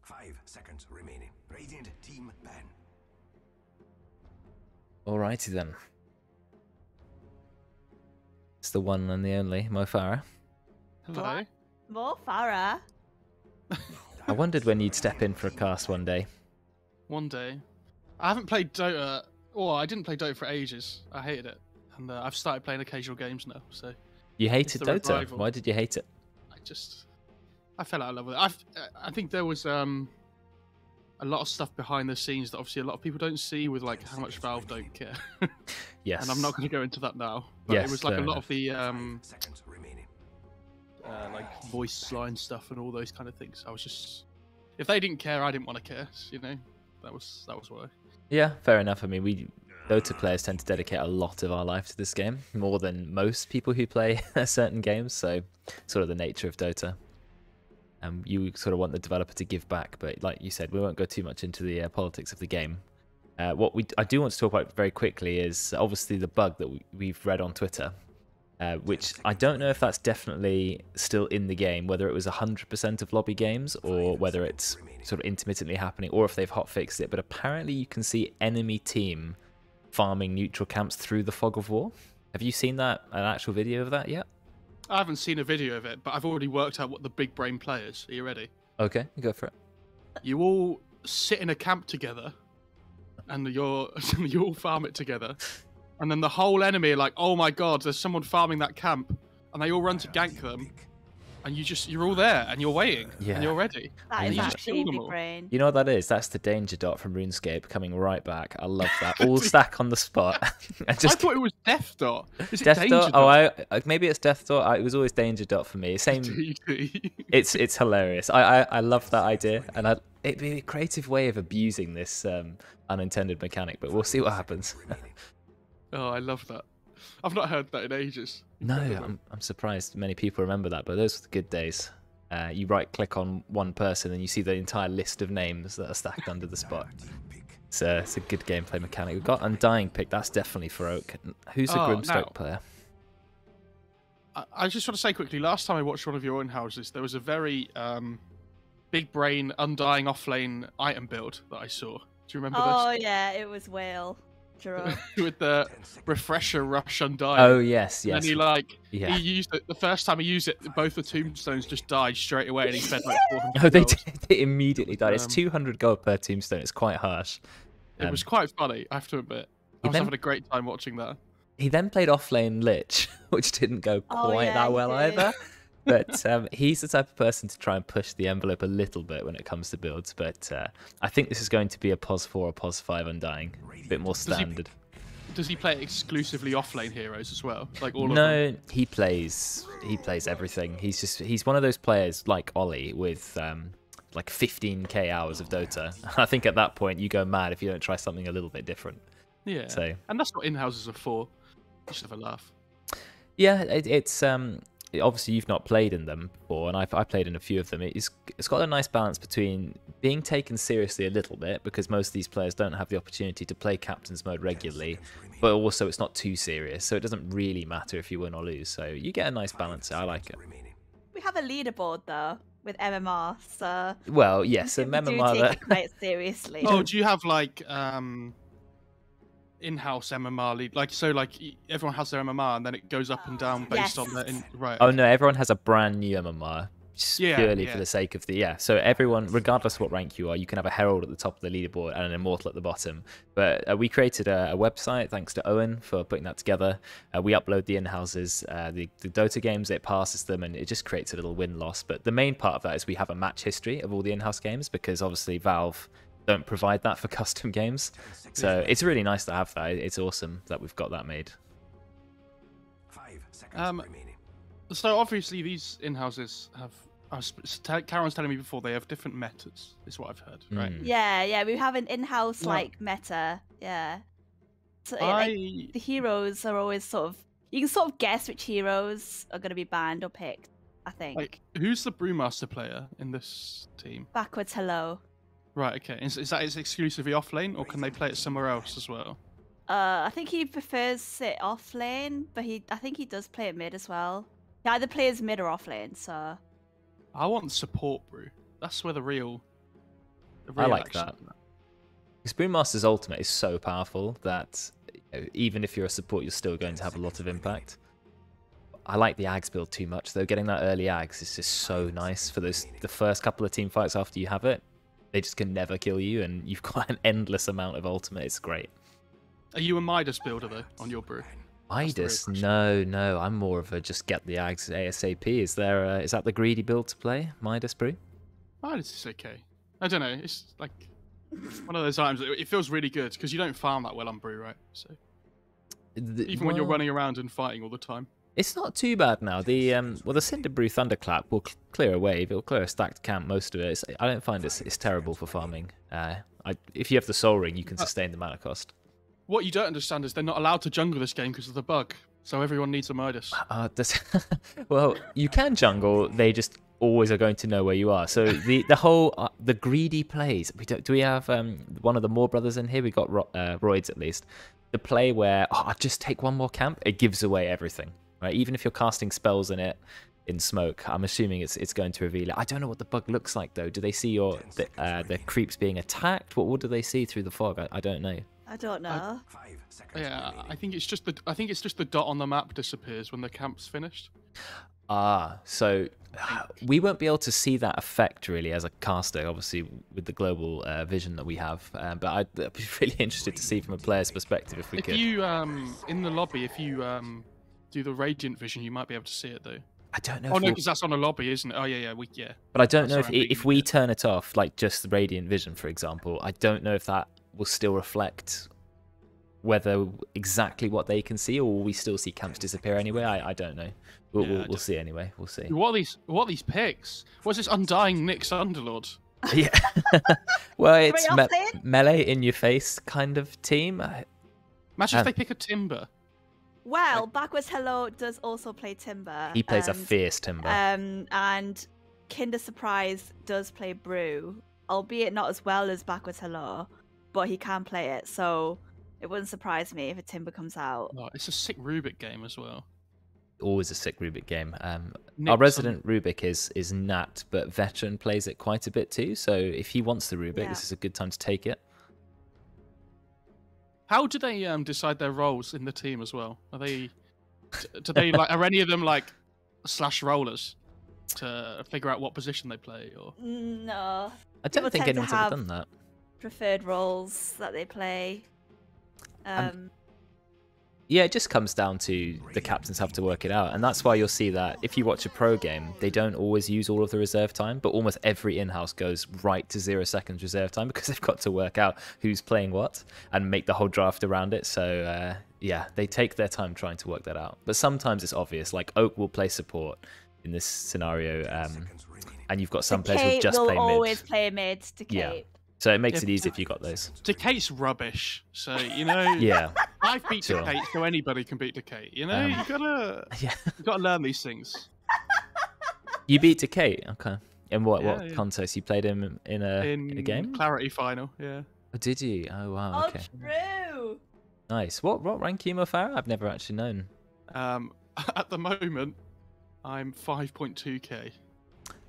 5 seconds remaining. Radiant team ban. Alrighty then. It's the one and the only Mofarah. Hello. Mofarah. I wondered when you'd step in for a cast one day. One day. I haven't played Dota. Well, I didn't play Dota for ages. I hated it. And I've started playing occasional games now, so... You hated the Dota? revival. Why did you hate it? I fell out of love with it. I think there was a lot of stuff behind the scenes that obviously a lot of people don't see with like how much Valve don't care. Yes. And I'm not going to go into that now. But Yes, it was like a fair lot enough. of the Seconds remaining. like voice line stuff and all those kind of things. I was just, if they didn't care, I didn't want to care. You know, that was why. Yeah, fair enough. I mean, Dota players tend to dedicate a lot of our life to this game, more than most people who play certain games, so sort of the nature of Dota. You sort of want the developer to give back, but like you said, we won't go too much into the politics of the game. What I do want to talk about very quickly is obviously the bug that we've read on Twitter, which I don't know if that's definitely still in the game, whether it was 100% of lobby games or whether it's sort of intermittently happening, or if they've hotfixed it, but apparently you can see enemy team farming neutral camps through the fog of war. Have you seen an actual video of that yet? I haven't seen a video of it, but I've already worked out what the big brain play is. Are you ready? Okay, go for it. You all sit in a camp together, and you all farm it together, and then the whole enemy are like, "Oh my god, there's someone farming that camp," and they all run to gank them, and you're all there and you're waiting and you're ready. That and is you just actually kill them big all. brain. You know what that is? That's the danger dot from RuneScape coming right back. I love that. All stack on the spot. I thought it was Death Dot. Is it Death Danger dot? Oh, maybe it's Death dot. It was always danger dot for me. Same. It's hilarious. I love that idea, and it'd be a creative way of abusing this unintended mechanic. But we'll see what happens. Oh, I love that. I've not heard that in ages. No, I'm surprised many people remember that, but those were the good days. You right-click on one person and you see the entire list of names that are stacked under the spot. It's a good gameplay mechanic. We've got Undying pick. That's definitely for Oak. Who's the Grimstoke player? I just want to say quickly, last time I watched one of your in-houses, there was a very big brain Undying offlane item build that I saw. Do you remember this? Oh yeah, it was Whale. With the refresher rush Undying. Oh yes, yes. And he used it the first time he used it, both the tombstones just died straight away, and he spent like 400 Oh, they gold. they immediately died. It's 200 gold per tombstone. It's quite harsh. It was quite funny, I have to admit. I was having a great time watching that. He then played offlane Lich, which didn't go quite that well either. But he's the type of person to try and push the envelope a little bit when it comes to builds. But I think this is going to be a POS 4 or POS 5 Undying. A bit more standard. Does he play exclusively offlane heroes as well? Like all of them? No, he plays everything. He's one of those players like Ollie with like 15k hours of Dota. I think at that point you go mad if you don't try something a little bit different. Yeah. So, and that's what in-houses are for. Just have a laugh. Yeah, it's obviously you've not played in them before, and I played in a few of them. It's got a nice balance between being taken seriously a little bit, because most of these players don't have the opportunity to play captain's mode regularly, but also it's not too serious, so it doesn't really matter if you win or lose. So you get a nice balance. I like it. We have a leaderboard though with MMR, so well, yes, so do MMR take it quite seriously. Oh, do you have like in-house MMR lead? Like everyone has their MMR and then it goes up and down based on their right. Oh no, everyone has a brand new MMR. Purely for yeah. the sake of the so everyone, regardless of what rank you are, you can have a herald at the top of the leaderboard and an immortal at the bottom. But we created a website, thanks to Owen for putting that together. We upload the in-houses, the Dota games, it passes them, and it just creates a little win-loss. But the main part of that is we have a match history of all the in-house games, because obviously Valve don't provide that for custom games. So it's really nice to have that. It's awesome that we've got that made. 5 seconds remaining. So obviously these in-houses have, Karen's telling me before, they have different metas, is what I've heard, right? Yeah, we have an in-house like meta. Yeah. So like, the heroes are always you can sort of guess which heroes are going to be banned or picked, I think. Like, who's the Brewmaster player in this team? Backwards hello. Right, okay. Is that exclusively offlane, or can they play it somewhere else as well? I think he prefers it off lane, but I think he does play it mid as well. He either plays mid or off lane, so. I want support brew. That's where the real I like that. Because Brewmaster's ultimate is so powerful that even if you're a support, you're still going to have a lot of impact. I like the Ags build too much, though. Getting that early Ags is just so nice for the first couple of team fights after you have it. They just can never kill you, and you've got an endless amount of ultimate. It's great. Are you a Midas builder, though, on your brew? Midas? No. I'm more of a just get the Ags ASAP. Is that the greedy build to play? Midas brew? Midas is okay. I don't know. It's like one of those items. It feels really good because you don't farm that well on brew, right? So even when you're running around and fighting all the time. It's not too bad now. The Cinder Brew Thunderclap will clear a wave. It'll clear a stacked camp, most of it. I don't find it's terrible for farming. If you have the Soul Ring, you can sustain the mana cost. What you don't understand is they're not allowed to jungle this game because of the bug. So everyone needs a Midas. Well, you can jungle. They just always are going to know where you are. So the whole the greedy plays. Do we have one of the Moore brothers in here? We got Roids at least. The play where I just take one more camp. It gives away everything. Right, even if you're casting spells in it in smoke, I'm assuming it's going to reveal it. I don't know what the bug looks like though. Do they see the creeps being attacked? What do they see through the fog? I don't know. I don't know. Yeah, I think it's just the dot on the map disappears when the camp's finished. So we won't be able to see that effect really as a caster, obviously with the global vision that we have. But I'd be really interested to see from a player's perspective if we could. If you in the lobby, if you do the radiant vision, you might be able to see it though. I don't know. Oh no, because that's on a lobby, isn't it? Oh yeah. But I don't know if we turn it off, like just the radiant vision, for example. I don't know if that will still reflect whether exactly what they can see, or will we still see camps disappear anyway? I don't know. We'll see anyway. We'll see. What are these picks? What's this Undying Nyx Underlord? Yeah. Well, it's melee in your face kind of team. Imagine if they pick a Timber. Well, Backwards Hello does also play Timber. He plays a fierce Timber. And Kinder Surprise does play Brew, albeit not as well as Backwards Hello, but he can play it, so it wouldn't surprise me if a Timber comes out. Oh, it's a sick Rubik game as well. Always a sick Rubik game. Our resident Rubik is Nat, but Veteran plays it quite a bit too, so if he wants the Rubik, this is a good time to take it. How do they decide their roles in the team as well? Are they are any of them like slash rollers to figure out what position they play, or? No. I don't think anyone's ever done that. Preferred roles that they play. Yeah, it just comes down to the captains have to work it out, and that's why you'll see that if you watch a pro game, they don't always use all of the reserve time, but almost every in-house goes right to 0 seconds reserve time because they've got to work out who's playing what and make the whole draft around it. So yeah, they take their time trying to work that out. But sometimes it's obvious, like Oak will play support in this scenario, and you've got some players who just play mid. Always play mid to Kate. Yeah. So it makes it easy if you got those. Decate's rubbish, so you know. Yeah. I've beat Decate, so anybody can beat Decate. You know, you gotta learn these things. You beat Decate, okay. In what contest? You played him in a game? Clarity final, yeah. Oh, did you? Oh wow, okay. Oh, true. Nice. What rank are you, Mofarah? I've never actually known. At the moment, I'm 5.2k.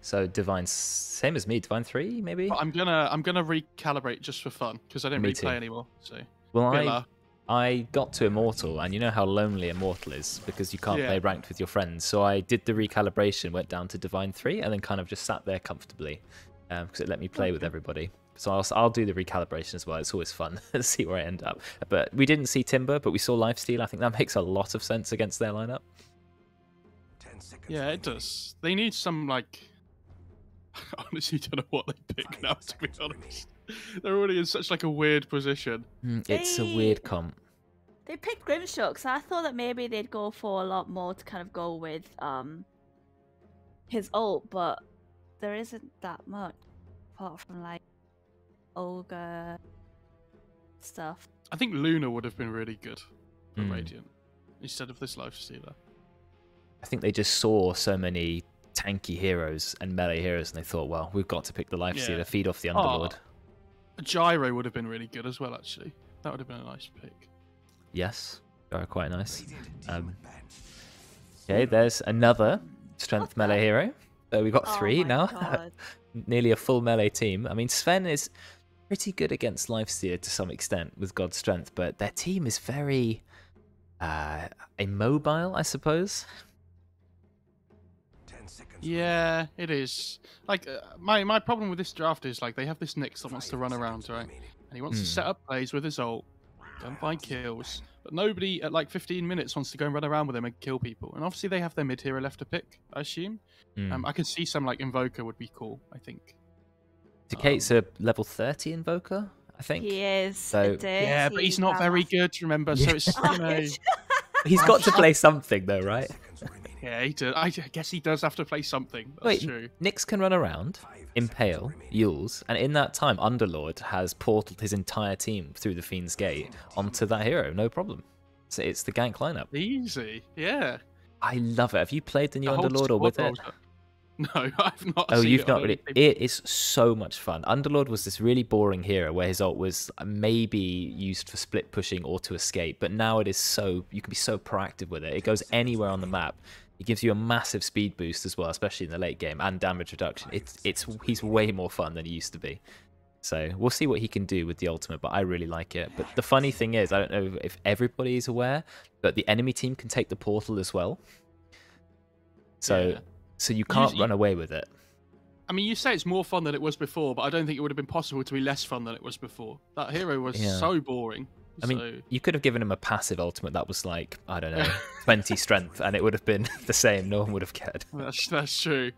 So Divine, same as me, Divine 3 maybe? But I'm gonna recalibrate just for fun because I don't really play anymore. So well, I got to Immortal, and you know how lonely Immortal is because you can't play ranked with your friends. So I did the recalibration, went down to Divine 3, and then kind of just sat there comfortably because it let me play with everybody. So I'll do the recalibration as well. It's always fun to see where I end up. But we didn't see Timber, but we saw Lifesteal. I think that makes a lot of sense against their lineup. Yeah, it does. They need some like. I honestly don't know what they pick now, to be honest. They're already in such like a weird position. It's a weird comp. They picked Grimshock, so I thought that maybe they'd go for a lot more to kind of go with his ult, but there isn't that much apart from like Olga stuff. I think Luna would have been really good for Radiant instead of this Lifestealer. I think they just saw so many tanky heroes and melee heroes, and they thought, well, we've got to pick the Lifestealer, feed off the Underlord. Gyro would have been really good as well, actually. That would have been a nice pick. Yes, Gyro quite nice. Okay, there's another strength melee hero. So we've got 3 now. nearly a full melee team. I mean, Sven is pretty good against Lifesteal to some extent with God's Strength, but their team is very immobile, I suppose. 10 seconds. Yeah, it is. Like, my problem with this draft is, like, they have this Nyx that wants to run around, right? And he wants to set up plays with his ult, go and find kills. But nobody at, like, 15 minutes wants to go and run around with him and kill people. And obviously they have their mid-hero left to pick, I assume. I can see some, like, Invoker would be cool, I think. Decate's a level 30 Invoker, I think. He is. So, Yeah, but he's not very good, remember? So it's, you know... He's got to play something, though, right? Seconds remaining. Yeah, he does. I guess he does have to play something. That's Wait, true. Nyx can run around, impale, Yules, and in that time, Underlord has portaled his entire team through the Fiend's Gate onto that hero, no problem. So it's the gank lineup. Easy, yeah. I love it. Have you played the new The whole Underlord or with squad it? rolls up. No, I've not. Oh, seen you've it not on really. anything. It is so much fun. Underlord was this really boring hero where his ult was maybe used for split pushing or to escape, but now it is so you can be so proactive with it. It goes anywhere on the map. It gives you a massive speed boost as well, especially in the late game, and damage reduction. He's way more fun than he used to be. So we'll see what he can do with the ultimate, but I really like it. But the funny thing is, I don't know if everybody is aware, but the enemy team can take the portal as well. So. Yeah. So you can't run away with it. I mean, you say it's more fun than it was before, but I don't think it would have been possible to be less fun than it was before. That hero was so boring. I mean, you could have given him a passive ultimate that was like, I don't know, 20 strength, and it would have been the same. No one would have cared. That's true.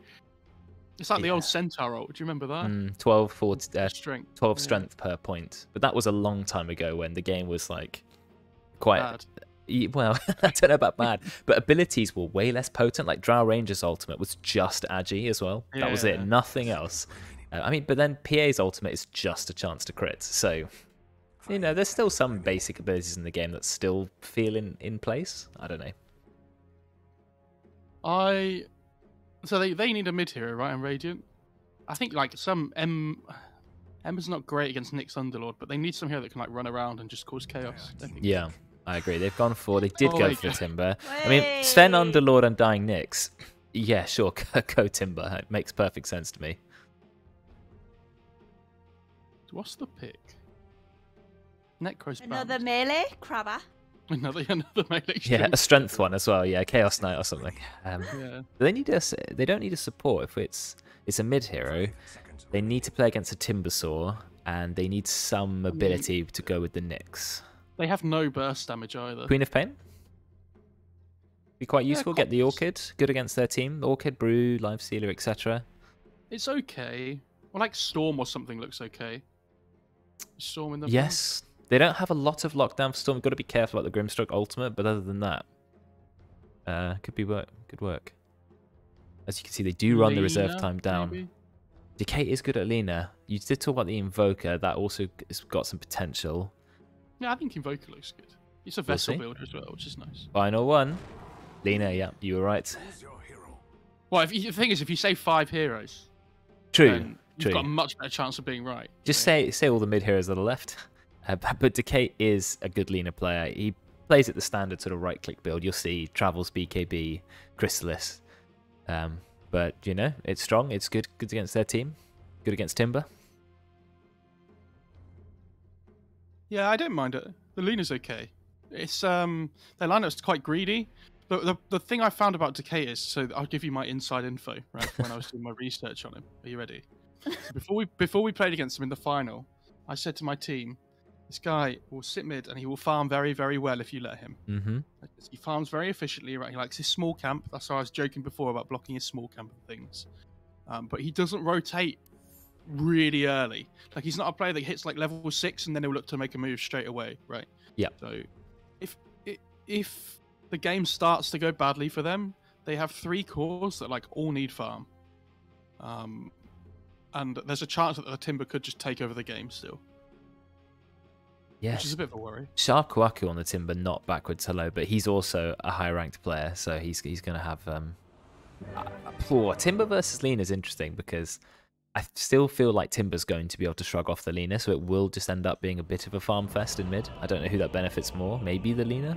It's like the old Centaur ult. Do you remember that? 12 Strength. 12 strength per point. But that was a long time ago when the game was like quite... Bad. Well, I don't know about bad, but abilities were way less potent. Like Drow Ranger's ultimate was just Agi as well. That was it, nothing else. I mean, but then PA's ultimate is just a chance to crit. So, you know, there's still some basic abilities in the game that still feel in place. I don't know. So they need a mid hero, right? And Radiant. I think like some Emma's not great against Nyx Underlord, but they need some hero that can like run around and just cause chaos. I think. Yeah. I agree. They've gone for. They did go for go. Timber. I mean, Sven Underlord and Dying Nyx. Yeah, sure. Go Timber. It makes perfect sense to me. What's the pick? Necro's Another banned. melee crabber. Another melee. Yeah, a strength one as well. Yeah, Chaos Knight or something. Yeah. They need They don't need a support if it's a mid hero. They need to play against a Timbersaw, and they need some ability to go with the Nyx. They have no burst damage either. Queen of Pain? Be quite useful. Get the Orchid. Good against their team. Orchid, Brew, Lifestealer, etc. It's okay. Well, like Storm or something looks okay. Storm in the Yes. They don't have a lot of lockdown for Storm. You've got to be careful about the Grimstroke ultimate, but other than that, could be good work. As you can see, they do run the reserve time down. Maybe? Decay is good at Lina. You did talk about the Invoker. That also has got some potential. Yeah, I think Invoker looks good. It's a vessel builder as well, which is nice. Final one. Lina, yeah, you were right. Well, the thing is, if you say 5 heroes, True, then you've got a much better chance of being right. Just say all the mid heroes that are left. But Decay is a good Lina player. He plays at the standard sort of right-click build. You'll see Travels, BKB, Chrysalis. But, you know, it's strong. It's good against their team. Good against Timber. Yeah, I don't mind it. The Luna's okay. It's their lineup's quite greedy. The thing I found about Decay is, so I'll give you my inside info, right? When I was doing my research on him. Are you ready? So before we played against him in the final, I said to my team, this guy will sit mid and he will farm very, very well if you let him. Mm-hmm. He farms very efficiently, right? He likes his small camp. That's why I was joking before about blocking his small camp and things. But he doesn't rotate really early. Like, he's not a player that hits like level 6 and then he'll look to make a move straight away, right? Yeah. So if the game starts to go badly for them, they have 3 cores that like all need farm. And there's a chance that the Timber could just take over the game still. Yes. Which is a bit of a worry. Sharp Kwaku on the Timber, not backwards hello, but he's also a high ranked player, so he's going to have Timber versus Lina is interesting because I still feel like Timber's going to be able to shrug off the Lina, so it will just end up being a bit of a farm fest in mid. I don't know who that benefits more. Maybe the Lina?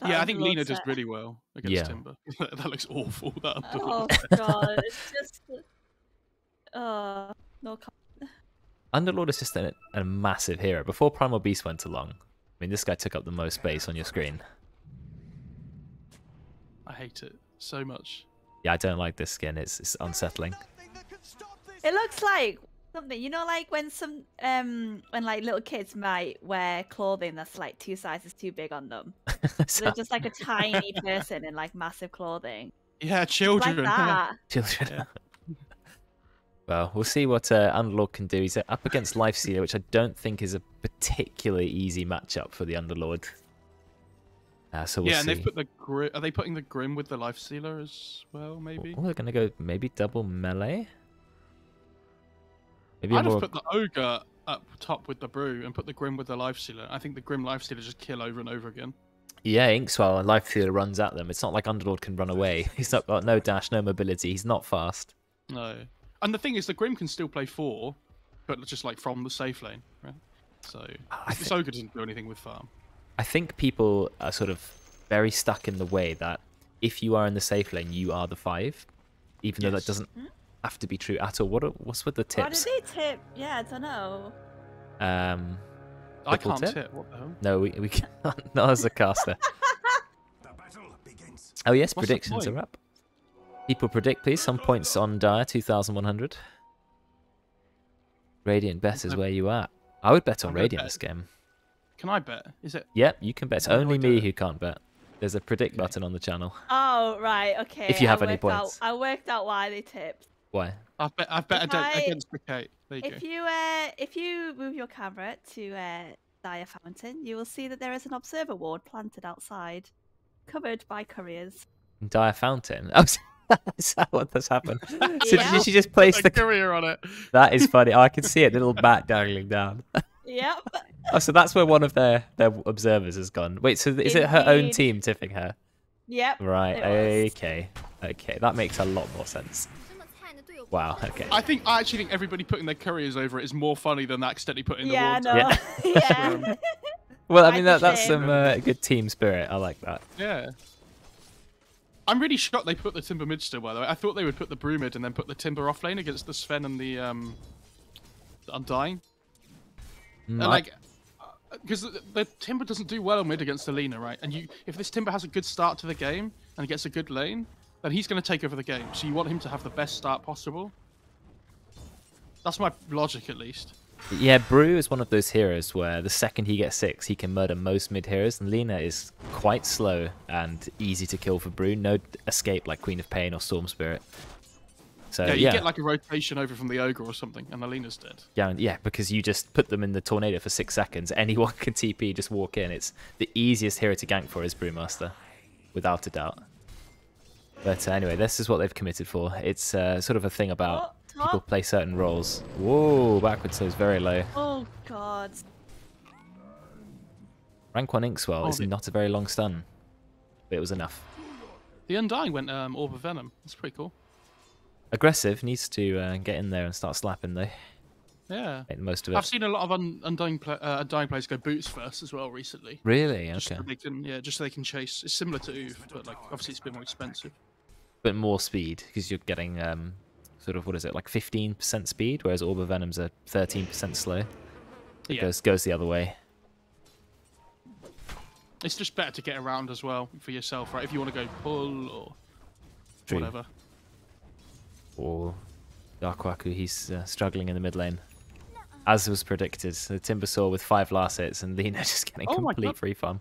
Yeah, I think Lina does really well against Yeah. Timber. That looks awful. That Oh god, it's just No. Underlord is just a massive hero. Before Primal Beast went along, I mean, this guy took up the most space on your screen. I hate it so much. Yeah, I don't like this skin. It's unsettling. It looks like something, you know, like when when like little kids might wear clothing that's like 2 sizes too big on them. So they're just like a tiny person in like massive clothing. Yeah, children. Like that. Children. Yeah. Well, we'll see what Underlord can do. He's up against Lifestealer, which I don't think is a particularly easy matchup for the Underlord. So we'll see. And they've put the are they putting the Grim with the Lifestealer as well? Maybe. Oh, they're gonna go maybe double melee. Maybe I'd have put the Ogre up top with the Brew and put the Grim with the Lifestealer. I think the Grim Lifestealer just kill over and over again. Yeah, Inkswell and Lifestealer runs at them. It's not like Underlord can run away. He's not got no dash, no mobility. He's not fast. No. And the thing is, the Grim can still play 4, but just like from the safe lane, right? So this Ogre doesn't do anything with farm. I think people are sort of very stuck in the way that if you are in the safe lane, you are the 5, even though that doesn't have to be true at all. What's with the tips? What did they tip? Yeah, I don't know. I can't tip. What the hell? No, we can't. Not as a caster. The battle begins. Oh yes, What's the predictions point? are up. People predict, please. Some points on Dire, 2,100. Radiant bet is where you are. I would bet on I'm gonna Radiant bet. this game. Can I bet? Is it? Yep, you can bet. It's How do only I do me it? who can't bet. There's a predict button on the channel. Oh, right, okay. If you have any worked out- points. I worked out why they tipped. Why? I've bet If I- against the Kate. There you go. If you move your camera to Dire Fountain, you will see that there is an observer ward planted outside, covered by couriers. Dire Fountain. Oh, is that what has happened? So Yeah. did she just place A the... courier on it. That is funny. Oh, I can see it, the little bat dangling down. Yep. Oh, so that's where one of their observers has gone. Wait, so is it her own Indeed. team tipping her? Yep. Right, it was. okay. Okay, that makes a lot more sense. Wow, okay. I actually think everybody putting their couriers over it is more funny than accidentally putting the Yeah, wards. no. Yeah. Yeah. Well, I I'd mean, be that's shame. some good team spirit. I like that. Yeah. I'm really shocked they put the Timber mid still, by the way. I thought they would put the Brew mid and then put the Timber off lane against the Sven and the Undying. And like, because the Timber doesn't do well mid against the Lina, right? And if this Timber has a good start to the game and gets a good lane, then he's going to take over the game. So you want him to have the best start possible. That's my logic, at least. Yeah, Brew is one of those heroes where the second he gets 6, he can murder most mid heroes, and Lina is quite slow and easy to kill for Brew. No escape like Queen of Pain or Storm Spirit. So Yeah, you get like a rotation over from the Ogre or something, and the Lina's dead. Yeah, because you just put them in the tornado for 6 seconds. Anyone can TP, just walk in. It's the easiest hero to gank for is Brewmaster, without a doubt. But anyway, this is what they've committed for. It's sort of a thing about people play certain roles. Whoa, backwards, so it's very low. Oh god. Rank 1 Inkswell is not a very long stun, but it was enough. The Undying went Orb of Venom. That's pretty cool. Aggressive, needs to get in there and start slapping though. Yeah. Make the most of it. I've seen a lot of Undying players go boots first as well recently. Really? Just Okay. so they can, just so they can chase. It's similar to Oof, but like obviously it's a bit more expensive. But more speed, because you're getting sort of, what is it, like 15% speed, whereas Orb of Venom's are 13% slow. It Yeah. goes the other way. It's just better to get around as well for yourself, right? If you want to go pull or True. whatever. Or Darkwaku, he's struggling in the mid lane. As was predicted, the Timbersaw with 5 last hits and Lina just getting Oh my complete God. free farm.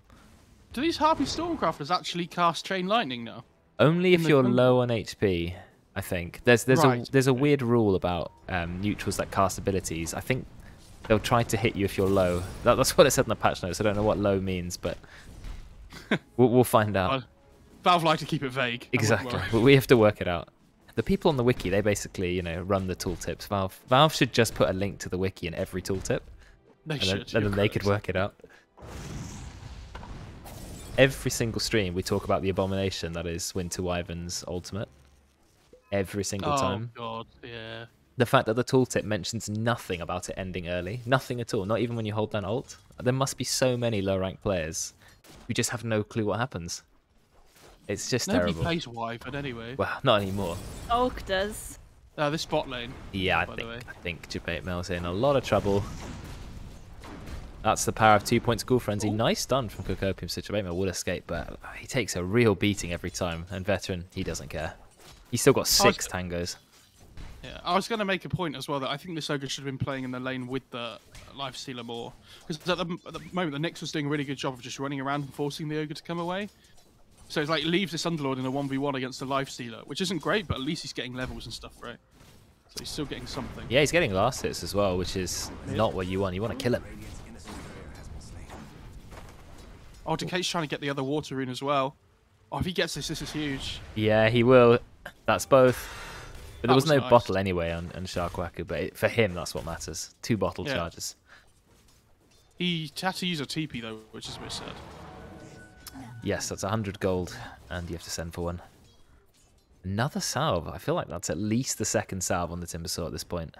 Do these Harpy Stormcrafters actually cast Chain Lightning now? Only if the you're jungle? low on HP, I think. There's Right, a weird rule about neutrals that cast abilities. I think they'll try to hit you if you're low. That's what it said in the patch notes. I don't know what low means, but we'll find out. Valve like to keep it vague. I wouldn't Exactly. worry. But we have to work it out. The people on the wiki, they basically, run the tooltips. Valve should just put a link to the wiki in every tooltip, They and should. then they could work it out. Every single stream, we talk about the abomination that is Winter Wyvern's ultimate. Every single time. Oh god, yeah. The fact that the tooltip mentions nothing about it ending early. Nothing at all. Not even when you hold down ult. There must be so many low-ranked players who just have no clue what happens. It's just Nobody terrible. plays Wyvern anyway. Well, not anymore. Oak does. This bot lane. Yeah, by the way. I think Debate Mail's in a lot of trouble. That's the power of 2 points Ghoul Frenzy. Ooh. Nice stun from Cocopium, so Debate Mail will escape, but he takes a real beating every time. And Veteran, he doesn't care. He's still got 6 tangos. Yeah, I was going to make a point as well that I think this Ogre should have been playing in the lane with the Life Stealer more. Because at the moment, the Nyx was doing a really good job of just running around and forcing the Ogre to come away. So it's like, leaves this Underlord in a 1v1 against the Life Stealer, which isn't great, but at least he's getting levels and stuff, right? So he's still getting something. Yeah, he's getting last hits as well, which is not what you want. You want to kill him. Oh, Decade's trying to get the other water rune as well. Oh, if he gets this, this is huge. Yeah, he will. That's both. But there was no nice. bottle anyway on Sharkwaku, but for him, that's what matters. 2 bottle charges. He had to use a TP though, which is a bit sad. Yes, that's 100 gold, and you have to send for one. Another salve. I feel like that's at least the 2nd salve on the Timbersaw at this point.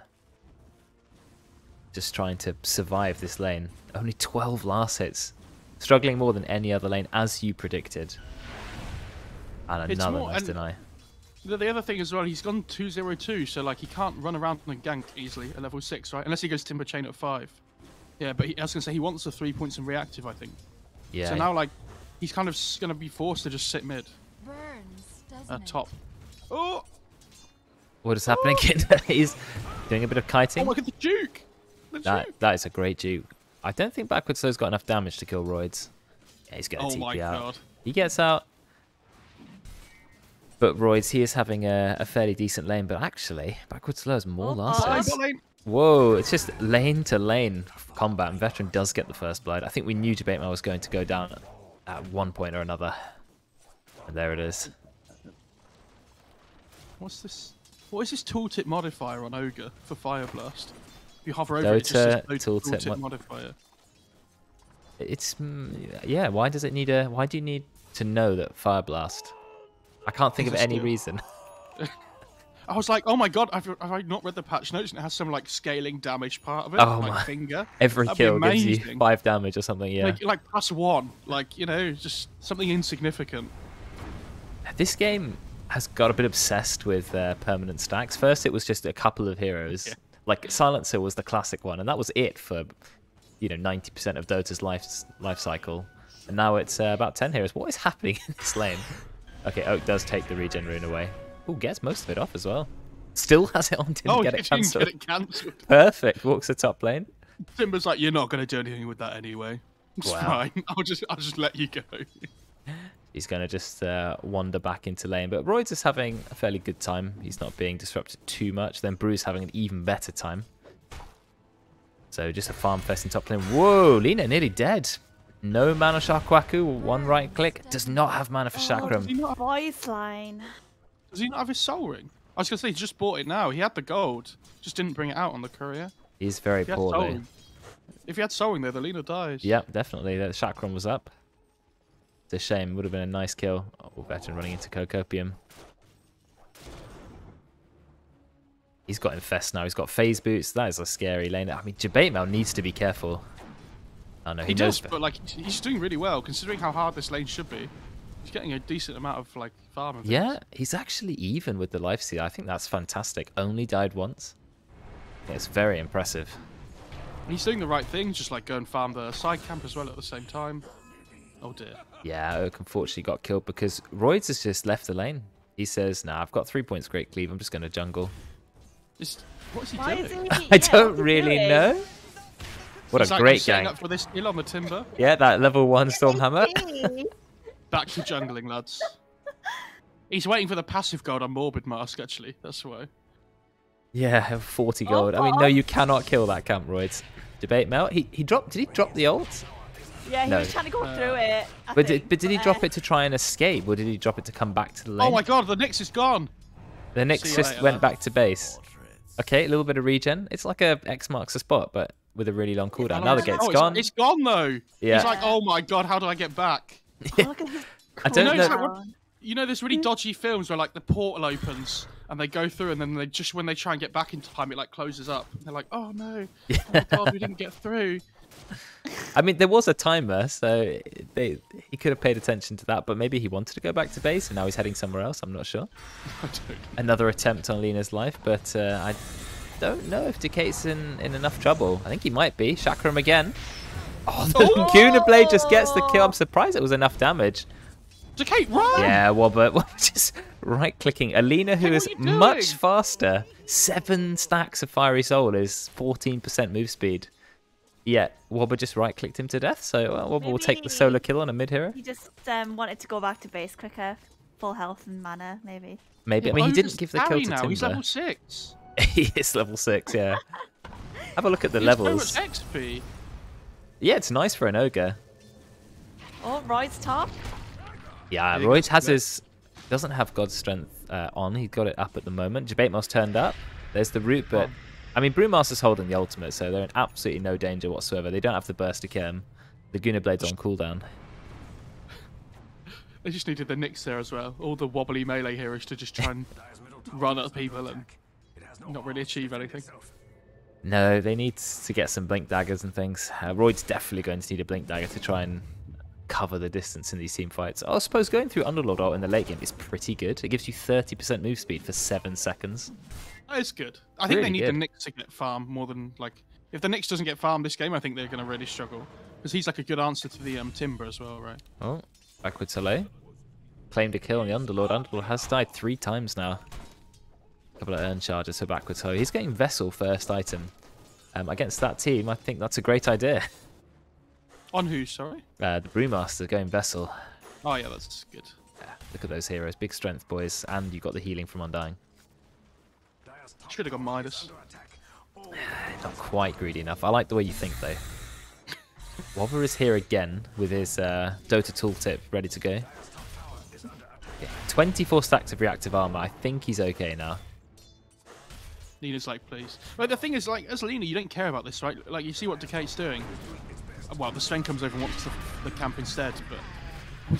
Just trying to survive this lane. Only 12 last hits. Struggling more than any other lane, as you predicted. And another nice deny. The other thing as well, he's gone 2-0-2, so like he can't run around and gank easily at level 6, right? Unless he goes Timber Chain at 5. Yeah, but I was going to say, he wants the 3 points in reactive, I think. Yeah. So now, like, he's kind of going to be forced to just sit mid. Burns, Top. Oh! What is happening? He's doing a bit of kiting. Oh, look at the Duke! That is a great juke. I don't think Backwards Slow's got enough damage to kill Roids. Yeah, he's going to Oh my TP out. god. He gets out. But Roids, he is having a fairly decent lane, but actually, Backwards Slow has more last hits. Bot lane. Whoa, it's just lane to lane combat, and Veteran does get the first blood. I think we knew Debate Mail was going to go down at one point or another. And there it is. What's this? What is this tooltip modifier on Ogre for Fire Blast? If you hover over it, it just says tooltip modifier. It's yeah. Why does it need a? Why do you need to know that Fire Blast? I can't think of any reason. I was like, oh my god, have I not read the patch notes? And it has some like scaling damage part of it, Oh like my. finger. Every That'd kill be gives you amazing. 5 damage or something. Yeah. Like +1, like you know, just something insignificant. This game has got a bit obsessed with permanent stacks. First, it was just a couple of heroes. Yeah. Like Silencer was the classic one, and that was it for 90% of Dota's life cycle. And now it's about 10 heroes. What is happening in this lane? Okay, Oak does take the regen rune away. Ooh, gets most of it off as well. Still has it on, didn't get it cancelled. Get it cancelled. Perfect. Walks the top lane. Timber's like, you're not going to do anything with that anyway. It's Wow. fine. I'll just let you go. He's going to just wander back into lane. But Roids is having a fairly good time. He's not being disrupted too much. Then Bruce having an even better time. So just a farm fest in top lane. Whoa, Lina nearly dead. No mana Sharkwaku, 1 right click. Does not have mana for Chakram. Voice line. Does he not have his soul ring? I was going to say, he just bought it now. He had the gold. Just didn't bring it out on the courier. He's very poor though. If he had soul ring there, the Lina dies. Yep, definitely. The Chakram was up. It's a shame. Would have been a nice kill. Oh, Veteran running into Cocopium. He's got Infest now. He's got Phase Boots. That is a scary lane. I mean, Debate Mail needs to be careful. Oh no, he does, but like he's doing really well considering how hard this lane should be. He's getting a decent amount of like farm. And yeah, he's actually even with the Lifesteal. I think that's fantastic. Only died once. Yeah, it's very impressive. He's doing the right thing, just like go and farm the side camp as well at the same time. Oh dear. Yeah, Oak unfortunately got killed because Roids has just left the lane. He says, "Nah, I've got 3 points, Great Cleave. I'm just going to jungle." What is he Why doing? is he? I don't really know. What He's a like, great I'm setting gang. up for this kill on the Timber. Yeah, that level 1 Stormhammer. Back to jungling, lads. He's waiting for the passive gold on Morbid Mask, actually. That's why. Yeah, 40 gold. I mean, no, you cannot kill that camp, Roids. Debate Mel. He dropped. Did he drop the ult? Yeah, he No. was trying to go through it. But did he drop it to try and escape, or did he drop it to come back to the lane? Oh my god, the Nyx is gone! The See Nyx you just later, went lad. back to base. Okay, a little bit of regen. It's like a X marks the spot, but with a really long cooldown. Now the gate's gone. It's gone though! Yeah. He's like, oh my god, how do I get back? Oh, look at his I don't know. cooldown. You know, there's really dodgy films where like the portal opens and they go through, and then they just when they try and get back in time, it like closes up. They're like, oh no, oh my god, we didn't get through. I mean, there was a timer, so he could have paid attention to that, but maybe he wanted to go back to base and now he's heading somewhere else. I'm not sure. I don't. Another attempt on Lena's life, but I don't know if Decate's in enough trouble. I think he might be. Chakram again. Oh, the Laguna Blade just gets the kill. I'm surprised it was enough damage. Decay, run! Yeah, Wobbert just right-clicking. Alina, who Hey, is what are you much doing? faster. 7 stacks of Fiery Soul is 14% move speed. Yeah, Wobbert just right-clicked him to death, so Wobbert will take the solo kill on a mid-hero. He just wanted to go back to base quicker, full health and mana, maybe. Maybe. I mean, he didn't give the kill to now. He's Timber. level 6. He is level 6, yeah. Have a look at the He has levels. so much XP. Yeah, it's nice for an ogre. Oh, Royd's top. Yeah, Yeah, Royd that's has his... Doesn't have God's Strength on. He's got it up at the moment. Jabatemo's turned up. There's the root, but... I mean, Brewmaster's holding the ultimate, so they're in absolutely no danger whatsoever. They don't have the burst to kill him. Laguna Blade's on cooldown. They just needed the Nyx there as well. All the wobbly melee heroes to just try and run at people and not really achieve anything. No, they need to get some blink daggers and things. Royd's definitely going to need a blink dagger to try and cover the distance in these team fights. I suppose going through Underlord ult in the late game is pretty good. It gives you 30% move speed for 7 seconds. That is good. I think Really they need good. the Nyx to get farmed more than, like... If the Nyx doesn't get farmed this game, I think they're going to really struggle. Because he's like a good answer to the Timber as well, right? Oh, backwards Soleil. Claimed a kill on the Underlord. Underlord has died 3 times now. A couple of urn charges for backwards Soleil. He's getting Vessel first item. Against that team, I think that's a great idea. On who, sorry? The Brewmaster going Vessel. Oh yeah, that's good. Yeah, look at those heroes. Big strength, boys. And you got the healing from Undying. Should have gone Midas. Not quite greedy enough. I like the way you think, though. Wobber is here again with his Dota tooltip ready to go. Yeah, 24 stacks of reactive armor. I think he's okay now. Nina's like, please. But the thing is, like, as Lina, you don't care about this, right? Like, you see what Decade's doing. Well, the Sven comes over and wants the camp instead, but...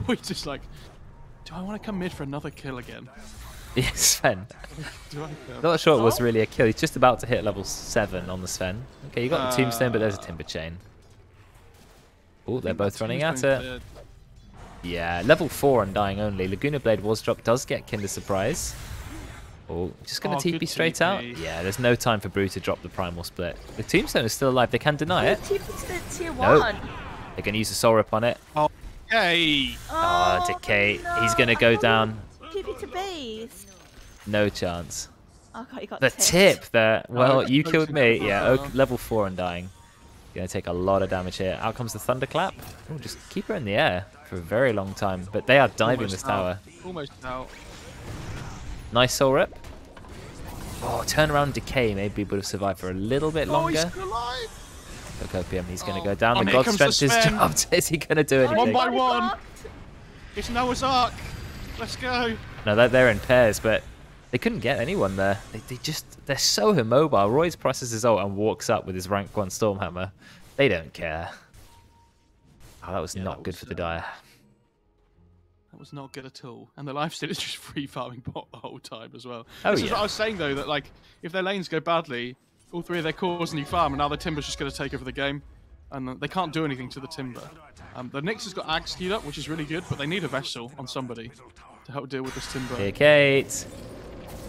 We're just like, do I want to come mid for another kill again? Yes, Sven. Do I? Not sure it was really a kill. He's just about to hit level 7 on the Sven. Okay, you got the Tombstone, but there's a Timber Chain. Oh, they're both running at it. Yeah, level 4 Undying only. Laguna Blade was dropped. Does get Kinder Surprise. Oh, just going to good TP straight TP. out. Yeah, there's no time for Brew to drop the Primal Split. The Tombstone is still alive. They can deny it. Tier Nope. 1. They're going to use the Soul Rip on it. Hey! Oh, Decay. He's going to go down. TP to base. No chance. Oh god, you got The tipped. tip there. Well, Oh, you killed me. close Yeah, enough. level 4 Undying. Going to take a lot of damage here. Out comes the Thunderclap. Oh, just keep her in the air for a very long time. But they are diving Almost this tower. out. Almost out. Nice Soul Rip. Oh, turnaround Decay maybe would have survived for a little bit Oh, he's longer. still alive! Copium, he's going to go down. And The here God comes the Strength is Sven. dropped. Is he going to do Oh, anything? by he's one. blocked. It's Noah's Ark! Let's go! No, they're in pairs, but they couldn't get anyone there. They're so immobile. Royce presses his ult and walks up with his rank 1 Stormhammer. They don't care. Oh, that was Yeah, not that good was, for the Dire. That was not good at all. And the lifesteal is just free farming bot the whole time as well. Oh, This is yeah. what I was saying though, that like, if their lanes go badly, all 3 of their cores new farm, and now the Timber's just going to take over the game. And they can't do anything to the Timber. The Nyx has got Axe queued up, which is really good, but they need a Vessel on somebody to help deal with this Timber. Here, Kate.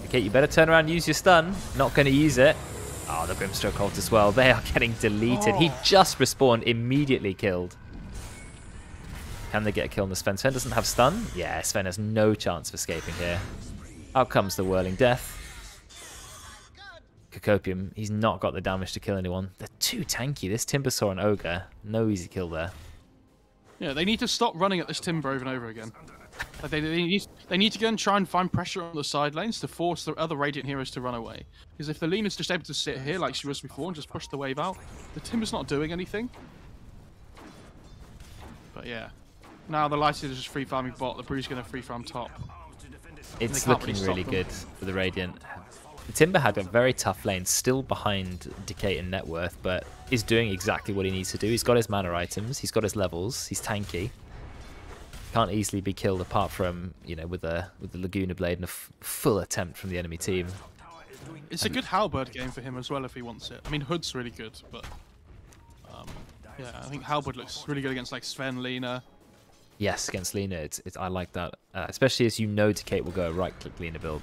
Kate, you better turn around and use your stun. Not going to use it. Oh, the Brimstroke ult as well. They are getting deleted. He just respawned, immediately killed. Can they get a kill on the Sven? Sven doesn't have stun. Yeah, Sven has no chance of escaping here. Out comes the Whirling Death. Cacopium, he's not got the damage to kill anyone. They're too tanky. This Timbersaw and Ogre, no easy kill there. Yeah, they need to stop running at this Timber over and over again. Like they need to go and try and find pressure on the side lanes to force the other Radiant heroes to run away. Because if the Lena's just able to sit here like she was before and just push the wave out, the Timber's not doing anything. But yeah. Now the Lysid is just free farming bot, the Brew's going to free farm top. It's can't looking really really stop them. good for the Radiant. The Timber had a very tough lane, still behind Decay and Net Worth, but is doing exactly what he needs to do. He's got his mana items, he's got his levels, he's tanky. Can't easily be killed apart from, you know, with the Laguna Blade and a full attempt from the enemy team. It's a good halberd game for him as well if he wants it. I mean, Hood's really good, but Yeah, I think Halberd looks really good against like Sven, Lena. Yes, against Lena, I like that, especially as you know Decate will go a right-click Lena build.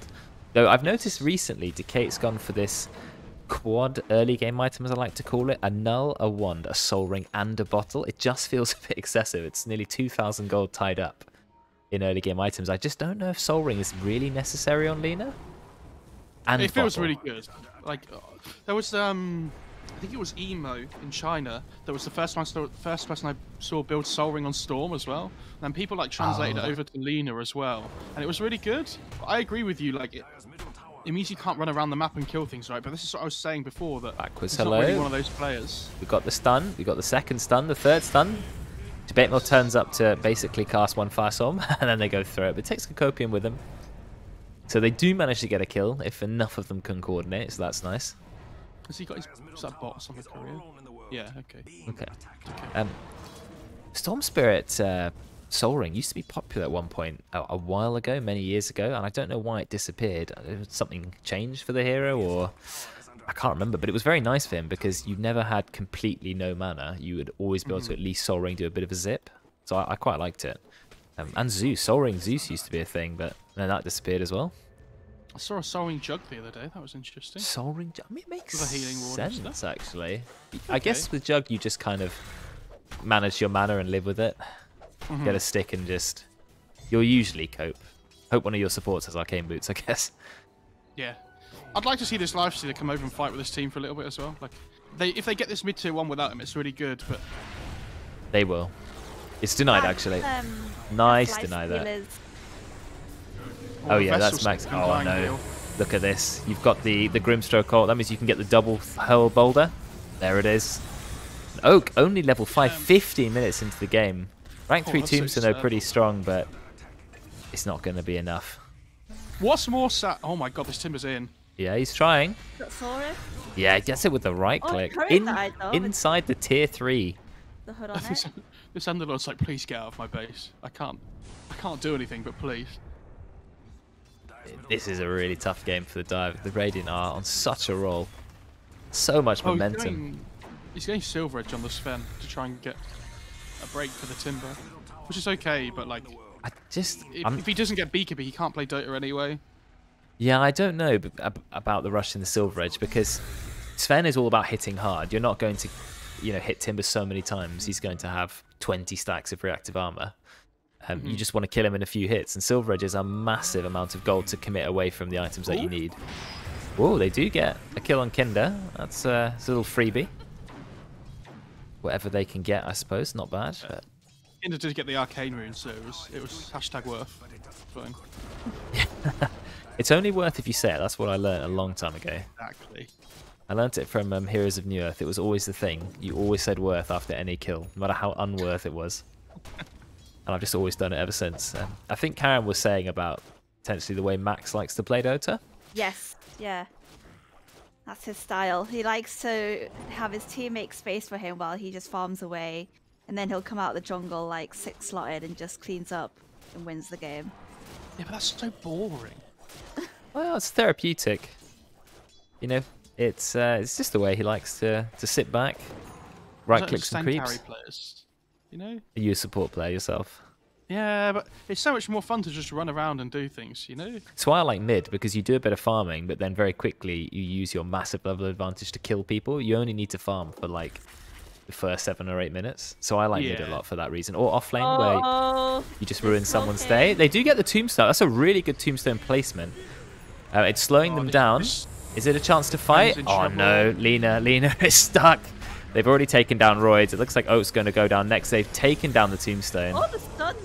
Though I've noticed recently Decate's gone for this quad early game item, as I like to call it: a null, a wand, a soul ring, and a bottle. It just feels a bit excessive. It's nearly 2,000 gold tied up in early game items. I just don't know if soul ring is really necessary on Lena. And it feels bottle. really good. Like there was I think it was Emo in China. That was the first person I saw build Soul Ring on Storm as well. And people like translated it over to Lena as well, and it was really good. I agree with you. Like it means you can't run around the map and kill things, right? But this is what I was saying before, that Backwards, it's not really one of those players. We got the stun. We got the second stun. The third stun. Debate Mill turns up to basically cast one Firestorm, and then they go through it. But it takes Copium with them. So they do manage to get a kill if enough of them can coordinate, so that's nice. Has he got his bots on the career? Yeah, okay. Okay. Storm Spirit Soul Ring used to be popular at one point, a while ago, many years ago, and I don't know why it disappeared. Something changed for the hero, or I can't remember, but it was very nice for him because you never had completely no mana. You would always be able to at least Soul Ring do a bit of a zip, so I quite liked it. And Zeus, Soul Ring Zeus used to be a thing, but then that disappeared as well. I saw a Soul Ring Jug the other day. That was interesting. Soul Ring Jug? I mean, it makes With a healing ward and sense, stuff. actually. I guess with Jug, you just kind of manage your mana and live with it. Get a stick and just... You'll usually cope. Hope one of your supports has Arcane Boots, I guess. Yeah. I'd like to see this Lifestealer come over and fight with this team for a little bit as well. Like, if they get this mid-tier 1 without him, it's really good, but... They will. It's denied, actually. Nice deny that. Oh yeah, that's max. Oh no! Look at this. You've got the Grimstroke ult. That means you can get the double hurl boulder. There it is. Oak only level 5, 15 minutes into the game. Rank 3 Tombstone though pretty strong, but it's not going to be enough. What's more sad? Oh my god, this Timber's in. Yeah, he's trying. Sorry. Yeah, he gets it with the right click. Inside the tier 3. The hood on it. This Underlord's like, please get out of my base. I can't do anything, but please. This is a really tough game for the Dive. The Radiant are on such a roll. So much momentum. He's going Silver Edge on the Sven to try and get a break for the Timber, which is okay, but like, if he doesn't get Beekeeper, he can't play Dota anyway. Yeah, I don't know about the rush in the Silver Edge, because Sven is all about hitting hard. You're not going to, hit Timber so many times. He's going to have 20 stacks of reactive armor. You just want to kill him in a few hits, and Silver Edge is a massive amount of gold to commit away from the items that you need. Oh, they do get a kill on Kinder. That's a little freebie. Whatever they can get, I suppose. Not bad. But... Kinder did get the Arcane Rune, so it was hashtag worth. Fine. It's only worth if you say it. That's what I learned a long time ago. Exactly. I learnt it from Heroes of New Earth. It was always the thing. You always said worth after any kill, no matter how unworth it was. And I've just always done it ever since. I think Karen was saying about potentially the way Max likes to play Dota. Yes, yeah. That's his style. He likes to have his team make space for him while he just farms away. And then he'll come out of the jungle like 6-slotted and just cleans up and wins the game. Yeah, but that's so boring. Well, it's therapeutic. It's just the way he likes to sit back, right-click some creeps. Players. Are you a support player yourself? Yeah, but it's so much more fun to just run around and do things, That's why I like mid, because you do a bit of farming, but then very quickly you use your massive level advantage to kill people. You only need to farm for like the first 7 or 8 minutes. So I like mid a lot for that reason. Or off lane where you just ruin someone's day. They do get the tombstone. That's a really good tombstone placement. It's slowing them down. Is it a chance to fight? Oh no, Lena is stuck. They've already taken down Roids. It looks like Oak's going to go down next. They've taken down the tombstone. Oh, the stun.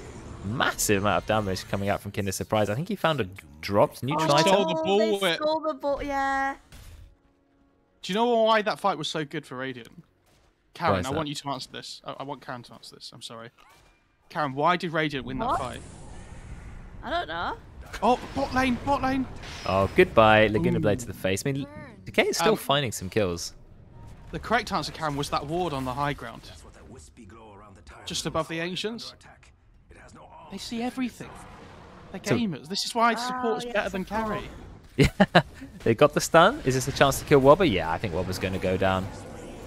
Massive amount of damage coming out from Kinder Surprise. I think he found a dropped neutral item. Stole the ball. They stole the ball, yeah. Do you know why that fight was so good for Radiant? Karen, I want you to answer this. I want Karen to answer this. I'm sorry. Karen, why did Radiant win that fight? I don't know. Oh, bot lane, bot lane. Oh, goodbye. Laguna Blade to the face. I mean, Decay is still finding some kills. The correct answer, Karen, was that ward on the high ground. Just above the Ancients. They see everything. They're gamers. This is why support's better than carry. Yeah, they got the stun. Is this a chance to kill Wobber? Yeah, I think Wobber's going to go down.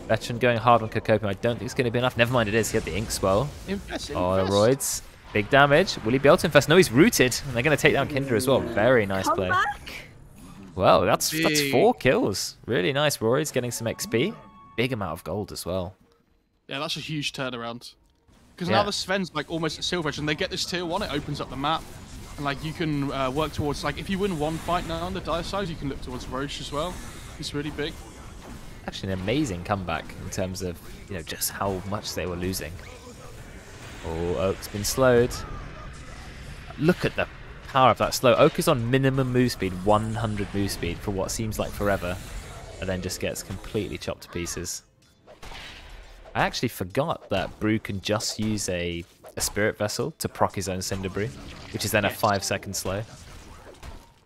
Veteran going hard on Kokopi. I don't think it's going to be enough. Never mind, it is. He had the ink spell. Invest. Oh, Roids. Big damage. Will he be able to infest? No, he's rooted. And they're going to take down Kinder as well. Very nice Come play. back. Well, that's Big. 4 kills. Really nice. Roids getting some XP. Big amount of gold as well. Yeah, that's a huge turnaround. Because Yeah. now the Sven's like almost at silver edge, and they get this tier 1, it opens up the map. And like you can work towards, like if you win one fight now on the dire side, you can look towards Roche as well. It's really big. Actually an amazing comeback in terms of, you know, just how much they were losing. Oh, Oak's been slowed. Look at the power of that slow. Oak is on minimum move speed, 100 move speed for what seems like forever, and then just gets completely chopped to pieces. I actually forgot that Brew can just use a Spirit Vessel to proc his own Cinder Brew, which is then a 5-second slow.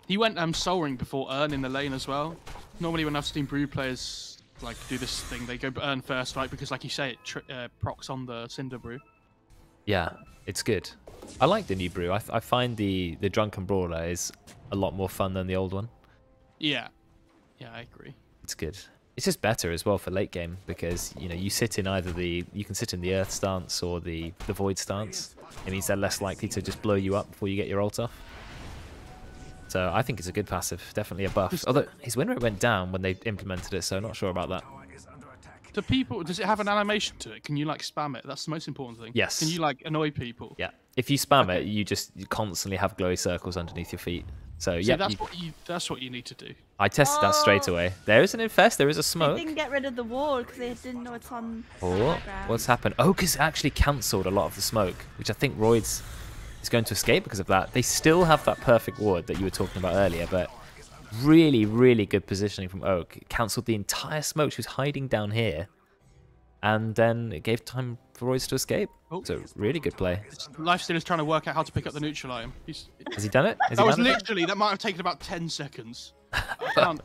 He went Soul Ring before Urn in the lane as well. Normally when I've seen Brew players like do this thing, they go Urn first, right? Because like you say, it procs on the Cinder Brew. Yeah, it's good. I like the new Brew. I find the Drunken Brawler is a lot more fun than the old one. Yeah. Yeah, I agree. It's good. It's just better as well for late game because, you know, you sit in either you can sit in the Earth stance or the Void stance. It means they're less likely to just blow you up before you get your ult off. So I think it's a good passive, definitely a buff. Although his win rate went down when they implemented it, so not sure about that. Do people, does it have an animation to it? Can you like spam it? That's the most important thing. Yes. Can you like annoy people? Yeah. If you spam it, you constantly have glowy circles underneath your feet. So See, yeah, that's what you need to do. I tested that straight away. There is an infest. There is a They smoke. didn't get rid of the wall because they didn't know it's on the Oh, background. what's happened? Oh, because actually cancelled a lot of the smoke, which I think Roids is going to escape because of that. They still have that perfect ward that you were talking about earlier, but really, really good positioning from Oak. It cancelled the entire smoke. She was hiding down here, and then it gave time for Roids to escape. Oh. So really good play. Lifesteal is trying to work out how to pick up the neutral item. Has he done it? Has That he was done it? literally, that might have taken about 10 seconds. I can't.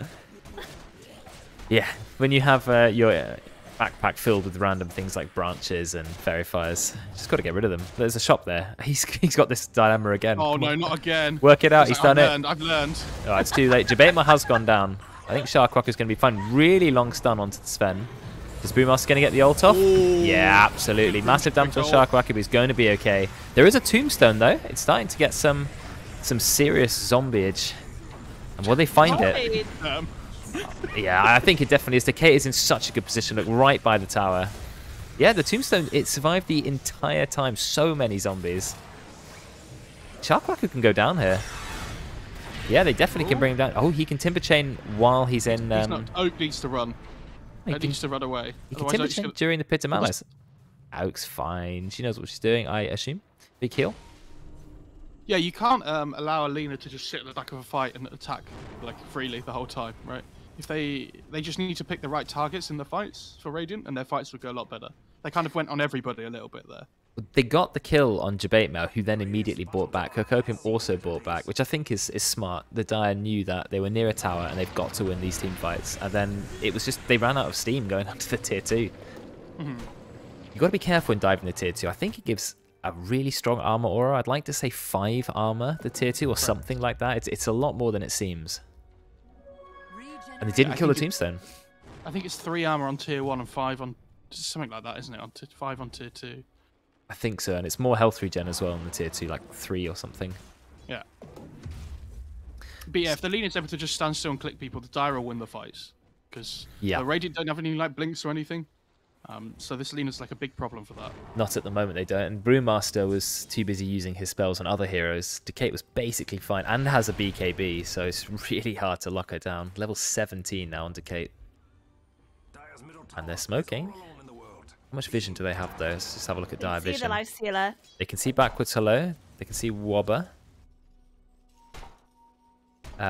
Yeah, when you have your backpack filled with random things like branches and fairy fires, just got to get rid of them. There's a shop there. He's got this dilemma again. Oh Come no, on. not again. Work it out. He's He's done it. I've learned. Oh, it's too late. Jabaitma has gone down. I think Sharkwalker's going to be fine. Really long stun onto the Sven. Is Boomaster going to get the ult off? Ooh. Yeah, absolutely. Massive damage on goal. Sharkwalker, but he's going to be okay. There is a tombstone, though. It's starting to get some serious zombieage. And will they find it? Yeah, I think it definitely is. The Kate is in such a good position. Look, right by the tower. Yeah, the tombstone, it survived the entire time. So many zombies. Sharkwalker can go down here. Yeah, they definitely can bring him down. Oh, he can timber chain while he's in... He's not, Oak needs to run. He Oak can- needs to run away. He can Otherwise, timber Oak's chain gonna- during the Pit of Malice. Oak's fine. She knows what she's doing, I assume. Big heal. Yeah, you can't allow Alina to just sit at the back of a fight and attack like freely the whole time, right? If they just need to pick the right targets in the fights for Radiant, and their fights would go a lot better. They kind of went on everybody a little bit there. They got the kill on Jabaitma, who then immediately bought back. Kokopium also bought back, which I think is smart. The Dire knew that they were near a tower and they've got to win these team fights. And then it was just, they ran out of steam going up to the tier 2. You've got to be careful in diving the tier 2. I think it gives a really strong armor aura. I'd like to say 5 armor, the tier 2, or something like that. It's a lot more than it seems. And they didn't kill the tombstone. I think it's 3 armor on tier 1 and 5 on... something like that, isn't it? On 5 on tier 2. I think so, and it's more health regen as well in the tier 2, like 3 or something. Yeah. But yeah, if the Lena's able to just stand still and click people, the Dire will win the fights. Because Yeah. the Radiant don't have any like blinks or anything. So this Lena's like a big problem for that. Not at the moment, they don't. And Brewmaster was too busy using his spells on other heroes. Decay was basically fine and has a BKB, so it's really hard to lock her down. Level 17 now on Decay. And they're smoking. How much vision do they have though? Let's just have a look at Dire See the Vision. life stealer. They can see backwards hello. They can see Wobber.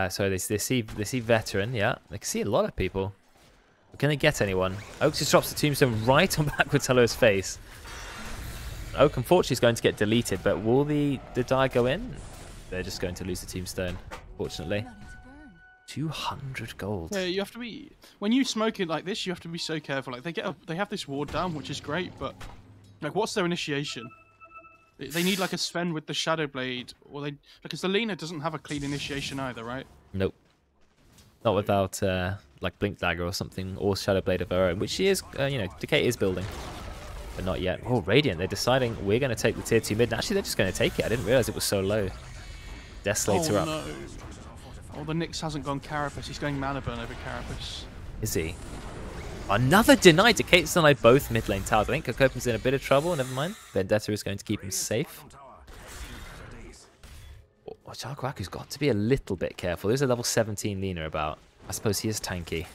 So they see Veteran, yeah. They can see a lot of people. But can they get anyone? Oak just drops the tombstone right on backwards hello's face. Oak unfortunately is going to get deleted, but will the Dire go in? They're just going to lose the tombstone, fortunately. 200 gold. Yeah, you have to be when you smoke it like this. You have to be so careful. Like they have this ward down, which is great, but like, what's their initiation? They need like a Sven with the Shadow Blade, or because the Lena doesn't have a clean initiation either, right? Nope. Not without like Blink Dagger or something, or Shadow Blade of her own, which she is, you know, Decay is building. But not yet. Oh, Radiant, they're deciding we're going to take the tier 2 mid. And actually, they're just going to take it. I didn't realize it was so low. Desolator up. No. Oh, the Nyx hasn't gone Carapace. He's going Mana Burn over Carapace. Is he? Another denied. Decate's denied both mid lane towers. I think Kokopen's in a bit of trouble. Never mind. Vendetta is going to keep him safe. Oh, Sharkwaku's got to be a little bit careful. There's a level 17 Lina about. I suppose he is tanky.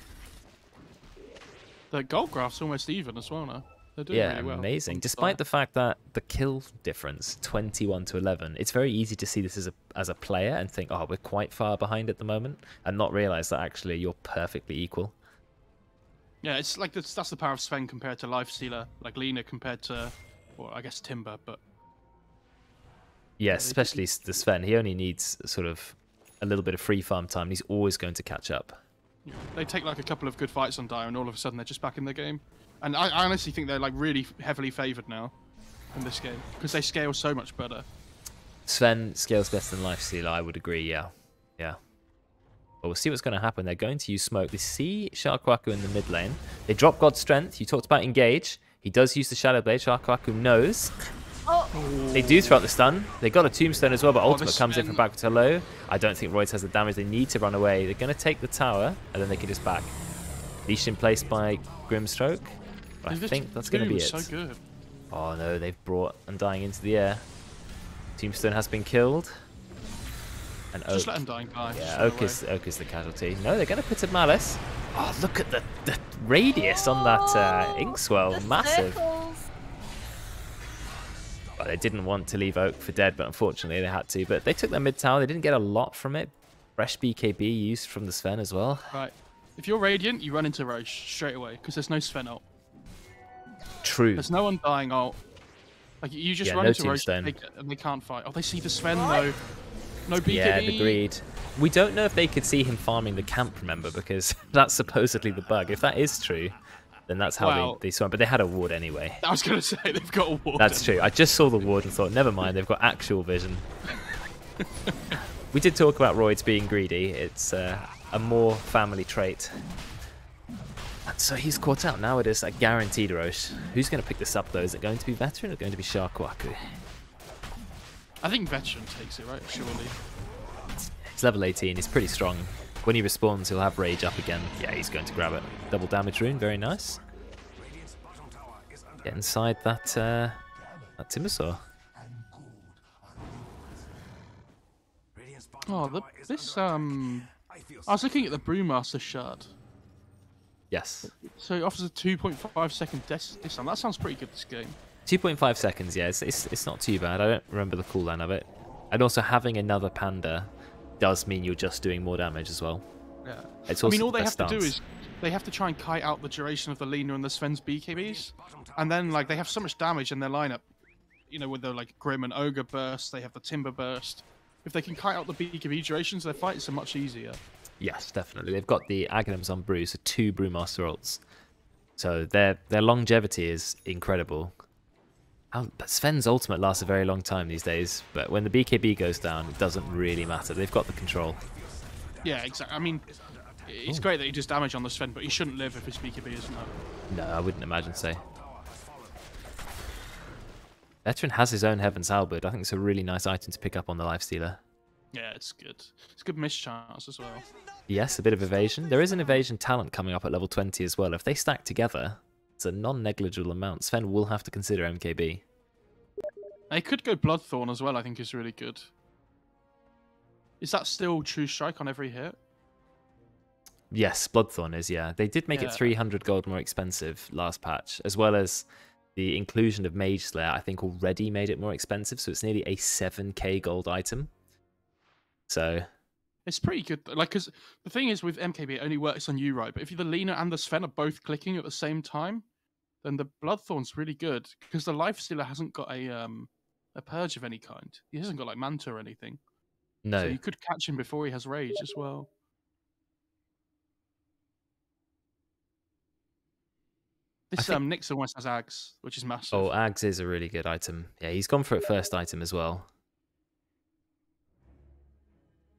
The gold graph's almost even as well now. They're doing Yeah, really well. amazing. Despite the fact that the kill difference, 21 to 11, it's very easy to see this as a player and think, oh, we're quite far behind at the moment, and not realize that actually you're perfectly equal. Yeah, it's like that's the power of Sven compared to Lifestealer, like Lina compared to, well, I guess Timber, but... Yes, especially the Sven. He only needs sort of a little bit of free farm time. He's always going to catch up. Yeah, they take like a couple of good fights on Dire, and all of a sudden they're just back in the game. And I honestly think they're like really heavily favoured now in this game because they scale so much better. Sven scales better than Lifestealer, I would agree, yeah. Yeah. But we'll see what's going to happen. They're going to use smoke. They see Sharkwaku in the mid lane. They drop God's Strength. You talked about engage. He does use the Shadow Blade. Sharkwaku knows. Oh. They do throw out the stun. They got a Tombstone as well, but Ultimate comes in for back to hello. I don't think Royce has the damage. They need to run away. They're going to take the tower, and then they can just back. Leash in place by Grimstroke. I think that's going to be it. So good. Oh no, they've brought Undying into the air. Tombstone has been killed. And Oak. Just let Undying die. Yeah, Oak is the casualty. No, they're going to put a Malice. Oh, look at the radius on that Inkswell. Massive. Well, they didn't want to leave Oak for dead, but unfortunately they had to. But they took their mid tower. They didn't get a lot from it. Fresh BKB used from the Sven as well. Right. If you're Radiant, you run into Roche straight away because there's no Sven ult. True. There's no Undying ult. Like you just run into Roche and they can't fight. Oh, they see the Sven though. No BKB. Yeah, agreed. We don't know if they could see him farming the camp, remember, because that's supposedly the bug. If that is true, then that's how they saw him. But they had a ward anyway. I was going to say, they've got a ward. That's true. I just saw the ward and thought, never mind, they've got actual vision. We did talk about Roids being greedy. It's a more family trait. And so he's caught out. Now it is a guaranteed Roche. Who's going to pick this up, though? Is it going to be Veteran or going to be Sharkwaku? I think Veteran takes it, right? Surely. He's level 18. He's pretty strong. When he respawns, he'll have Rage up again. Yeah, he's going to grab it. Double damage rune. Very nice. Get inside that Timbersaw. Oh, I was looking at the Brewmaster shard. Yes. So it offers a 2.5 second discount. That sounds pretty good this game. 2.5 seconds, yeah, it's not too bad. I don't remember the cooldown of it. And also having another panda does mean you're just doing more damage as well. Yeah. It's also all they have to do is they have to try and kite out the duration of the Lina and the Sven's BKBs. And then like they have so much damage in their lineup. You know, with the like Grim and Ogre burst, they have the Timber burst. If they can kite out the BKB durations, their fights are much easier. Yes, definitely. They've got the Aghanims on Brew, so 2 Brewmaster ults. So their longevity is incredible. But Sven's ultimate lasts a very long time these days, but when the BKB goes down, it doesn't really matter. They've got the control. Yeah, exactly. I mean, it's great that he does damage on the Sven, but he shouldn't live if his BKB isn't up. No, I wouldn't imagine so. Veteran has his own Heaven's Halberd. I think it's a really nice item to pick up on the Lifestealer. Yeah, it's good. It's good mischance as well. Yes, a bit of evasion. There is an evasion talent coming up at level 20 as well. If they stack together, it's a non-negligible amount. Sven will have to consider MKB. They could go Bloodthorn as well, I think is really good. Is that still True Strike on every hit? Yes, Bloodthorn is, yeah. They did make it 300 gold more expensive last patch, as well as the inclusion of Mage Slayer, I think already made it more expensive, so it's nearly a 7k gold item. So it's pretty good, like, because the thing is with MKB, it only works on you, right? But if the Lina and the Sven are both clicking at the same time, then the Bloodthorn's really good, because the Lifestealer hasn't got a purge of any kind. He hasn't got like Manta or anything. No. So you could catch him before he has Rage as well. This Nyx almost has Ags, which is massive. Oh, Ags is a really good item. Yeah, he's gone for it first item as well.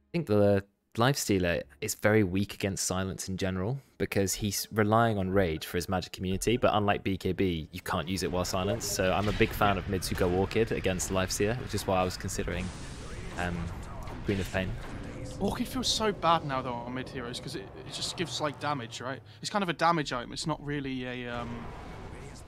I think the Lifestealer is very weak against silence in general because he's relying on rage for his magic immunity, but unlike BKB, you can't use it while silenced. So I'm a big fan of mids who go Orchid against Lifestealer, which is why I was considering Queen of Pain. Orchid feels so bad now though on mid heroes because it just gives like damage, right? It's kind of a damage item. It's not really a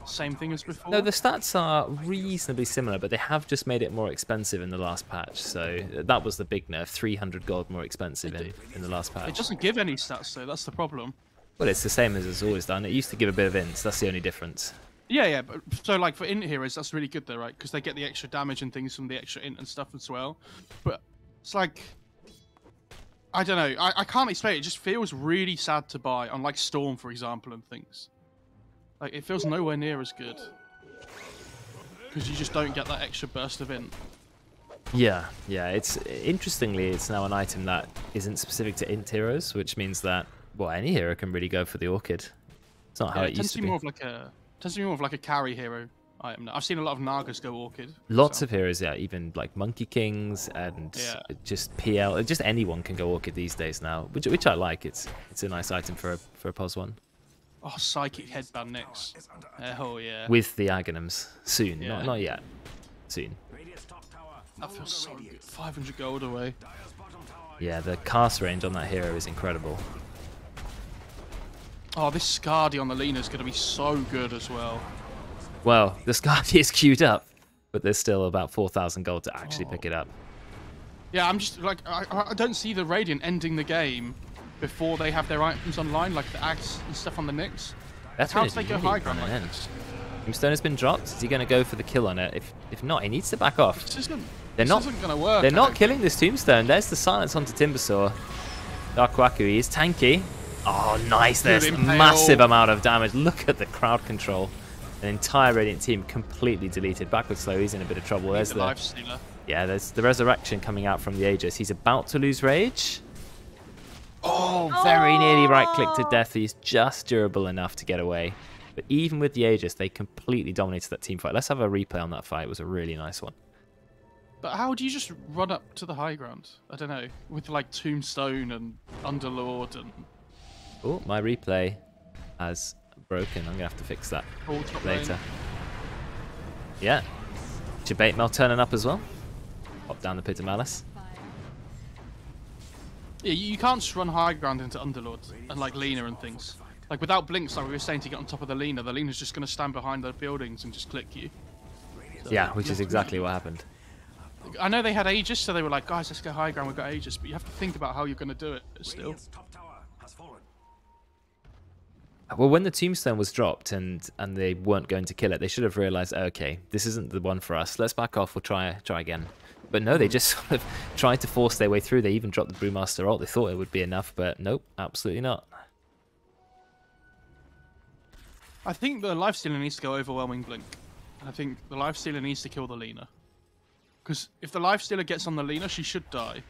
same thing as before. No, the stats are reasonably similar, but they have just made it more expensive in the last patch. So that was the big nerf, 300 gold more expensive in the last patch. It doesn't give any stats though, that's the problem. Well, it's the same as it's always done. It used to give a bit of ints, that's the only difference. Yeah, but so like for int heroes, that's really good though, right? Because they get the extra damage and things from the extra int and stuff as well. But it's like, I don't know, I can't explain it. It just feels really sad to buy on like Storm, for example, and things. Like, it feels nowhere near as good. Because you just don't get that extra burst of int. Yeah, it's interestingly, it's now an item that isn't specific to int heroes, which means that, well, any hero can really go for the Orchid. It's not how it used to be. Tends to be more of like a carry hero item now. I've seen a lot of Nagas go Orchid. Lots of heroes, yeah, even like Monkey Kings and just PL, just anyone can go Orchid these days now, which I like. It's a nice item for a POS 1. Oh, Psychic Headband next. Oh, yeah. With the Aghanims. Soon. Yeah. Not yet. Soon. That feels so good. 500 gold away. Yeah, the cast range on that hero is incredible. Oh, this Scardy on the Lina is going to be so good as well. Well, the Scardy is queued up, but there's still about 4,000 gold to actually pick it up. Yeah, I'm just like, I don't see the Radiant ending the game before they have their items online, like the Axe and stuff on the Nyx. That's how do they go high ground like end. this? Tombstone has been dropped. Is he going to go for the kill on it? If not, he needs to back off. This isn't going to work. They're not killing this Tombstone. There's the silence onto Timbersaw. Darkwaku, he is tanky. Oh, nice. There's a massive amount of damage. Look at the crowd control. An entire Radiant team completely deleted. Backward slow, he's in a bit of trouble. There's the Lifestealer. Yeah, there's the Resurrection coming out from the Aegis. He's about to lose Rage. Oh, very nearly right-click to death. He's just durable enough to get away. But even with the Aegis, they completely dominated that team fight. Let's have a replay on that fight. It was a really nice one. But how do you just run up to the high ground? I don't know. With like Tombstone and Underlord and... Oh, my replay has broken. I'm going to have to fix that later. Yeah. Jabate Mel turning up as well. Pop down the Pit of Malice. Yeah, you can't just run high ground into Underlord and like Lina and things. Like without blinks, like we were saying, to get on top of the Lina's just going to stand behind the buildings and just click you. So, yeah, which is exactly what happened. I know they had Aegis, so they were like, guys, let's go high ground, we've got Aegis, but you have to think about how you're going to do it still. Well, when the Tombstone was dropped and they weren't going to kill it, they should have realized, okay, this isn't the one for us. Let's back off. We'll try again. But no, they just sort of tried to force their way through. They even dropped the Brewmaster ult. They thought it would be enough, but nope, absolutely not. I think the Lifestealer needs to go Overwhelming Blink. I think the Lifestealer needs to kill the Lina. Because if the Lifestealer gets on the Lina, she should die.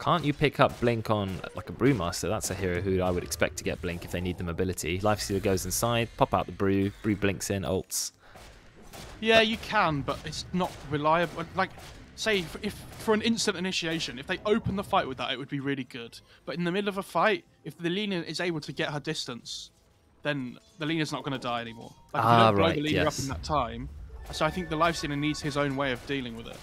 Can't you pick up Blink on like a Brewmaster? That's a hero who I would expect to get Blink if they need the mobility. Lifestealer goes inside, pop out the Brew blinks in, ults. Yeah, you can, but it's not reliable. Like, say, if for an instant initiation, if they open the fight with that, it would be really good. But in the middle of a fight, if the Lina is able to get her distance, then the Lina's not going to die anymore. Like, if you don't blow the Lina up in that time. So I think the Lifestealer needs his own way of dealing with it.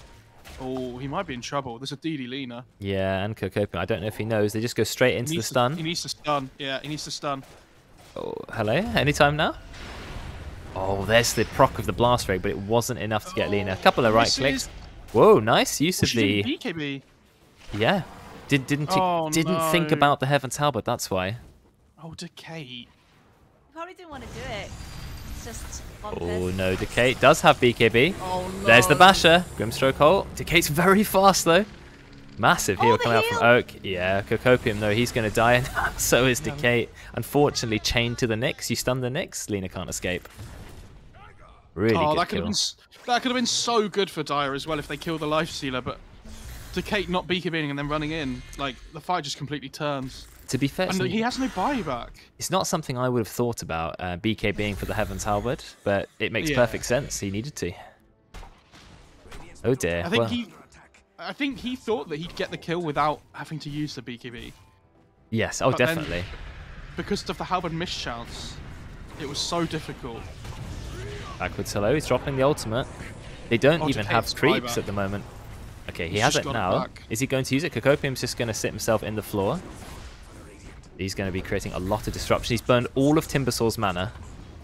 Oh, he might be in trouble. There's a DD Lina. Yeah, and Kokopian. I don't know if he knows. They just go straight into the stun. He needs to stun. Yeah, he needs to stun. Oh, hello? Anytime now? Oh, there's the proc of the blast ray, but it wasn't enough to get Lina. A couple of right clicks. Whoa, nice use of the... BKB. Yeah. Didn't think about the Heaven's Halberd, that's why. Oh, Decay. Probably didn't want to do it. It's just... Oh no, Decay does have BKB. Oh no. There's the Basher. Grimstroke ult. Decay's very fast though. Massive heal coming out from Oak. Yeah, Kokopium though, he's going to die. So is Decay. Unfortunately, chained to the Nyx. You stun the Nyx, Lina can't escape. Really good kill. That could have been so good for Dire as well if they kill the Lifestealer, but Decay not BKBing and then running in, like, the fight just completely turns. To be fair, and he has no buyback. It's not something I would have thought about, BK being for the Heaven's Halberd, but it makes perfect sense. He needed to. Oh dear. I think I think he thought that he'd get the kill without having to use the BKB. Yes, oh, But then, definitely. because of the halberd mischance, it was so difficult. Backwards hello, he's dropping the ultimate. They don't Oh, even to have take creeps spy at the moment. Okay, he He's has just it got it now. back. Is he going to use it? Kokopium's just going to sit himself in the floor. He's going to be creating a lot of disruption. He's burned all of Timbersaw's mana,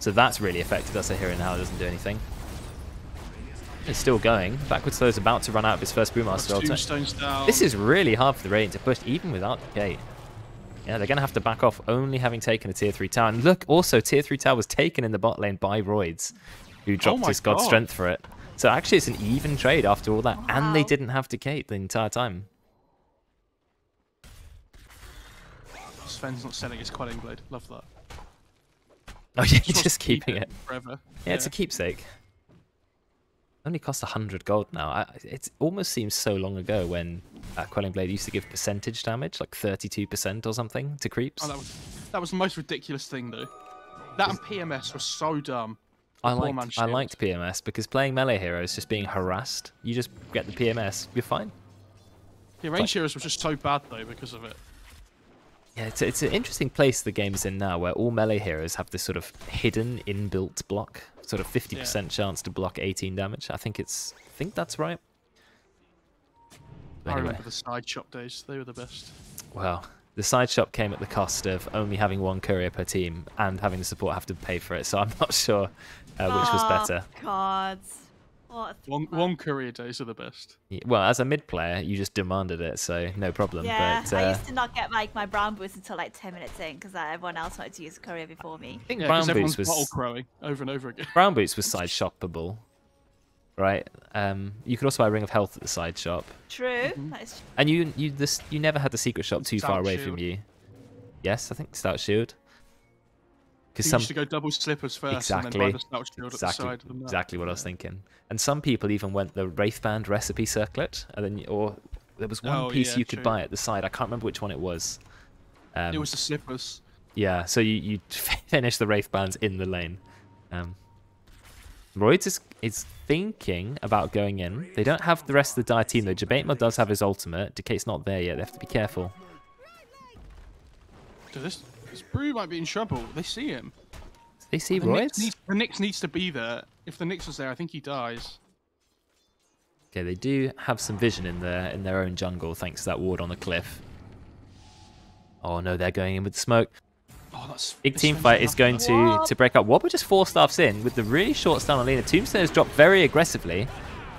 so that's really effective. That's a hero now, it doesn't do anything. It's still going. Backwards Slow's about to run out of his first Brewmaster ultimate. Tombstones down. This is really hard for the Radiant to push, even without the gate. Yeah, they're going to have to back off, only having taken a tier 3 tower. And look, also, tier 3 tower was taken in the bot lane by Roids, who dropped my his God God. Strength for it. So actually, it's an even trade after all that. And they Wow. didn't have to gate the entire time. Sven's not selling his Quelling Blade. Love that. Oh, yeah, wants just to keep keeping it. forever. Yeah, it's a keepsake. Only costs 100 gold now. It almost seems so long ago when Quelling Blade used to give percentage damage, like 32% or something, to creeps. Oh, that was the most ridiculous thing, though. That and PMS was so dumb. I The poor man's liked shield. PMS because playing melee heroes, just being harassed, you just get the PMS, you're fine. Yeah, range heroes was just so bad though because of it. Yeah, it's an interesting place the game is in now, where all melee heroes have this sort of hidden inbuilt block, sort of 50% chance to block 18 damage. I think that's right. I Anyway, remember the side shop days; they were the best. well, the side shop came at the cost of only having one courier per team and having the support have to pay for it. So I'm not sure which was better. God. What? One courier days are the best. Well, as a mid player, you just demanded it, so no problem. Yeah, But I used to not get like my brown boost until like 10 minutes in because everyone else wanted to use the courier before me. I think Yeah, Brown because everyone's Boots bottle was crowing over and over again. Brown Boots was side shoppable, right? You could also buy Ring of Health at the side shop, True. That is and you never had the secret shop too Stout far away Shield. from you. Yes, I think Stout Shield. Because You some used to go double slippers first and then buy the stout shield at the side of them. exactly what I was thinking. And some people even went the Wraithband recipe circlet, and then or there was one Oh, piece yeah, you could true. buy at the side. I can't remember which one it was. It was the slippers. Yeah, so you finish the Wraithbands in the lane. Roids is thinking about going in. They don't have the rest of the Dire team though. Jabaitma does have his ultimate. Decate's not there yet. They have to be careful. So this brew might be in trouble. They see him. They see The Roids? Nyx needs to be there. If the Nyx was there, I think he dies. Okay, they do have some vision in their own jungle thanks to that ward on the cliff. Oh no, they're going in with the smoke. Oh, that's Big this team Sven's fight is enough. going to break up. Wobber just 4 staffs in with the really short stun on Lena. Tombstone has dropped very aggressively.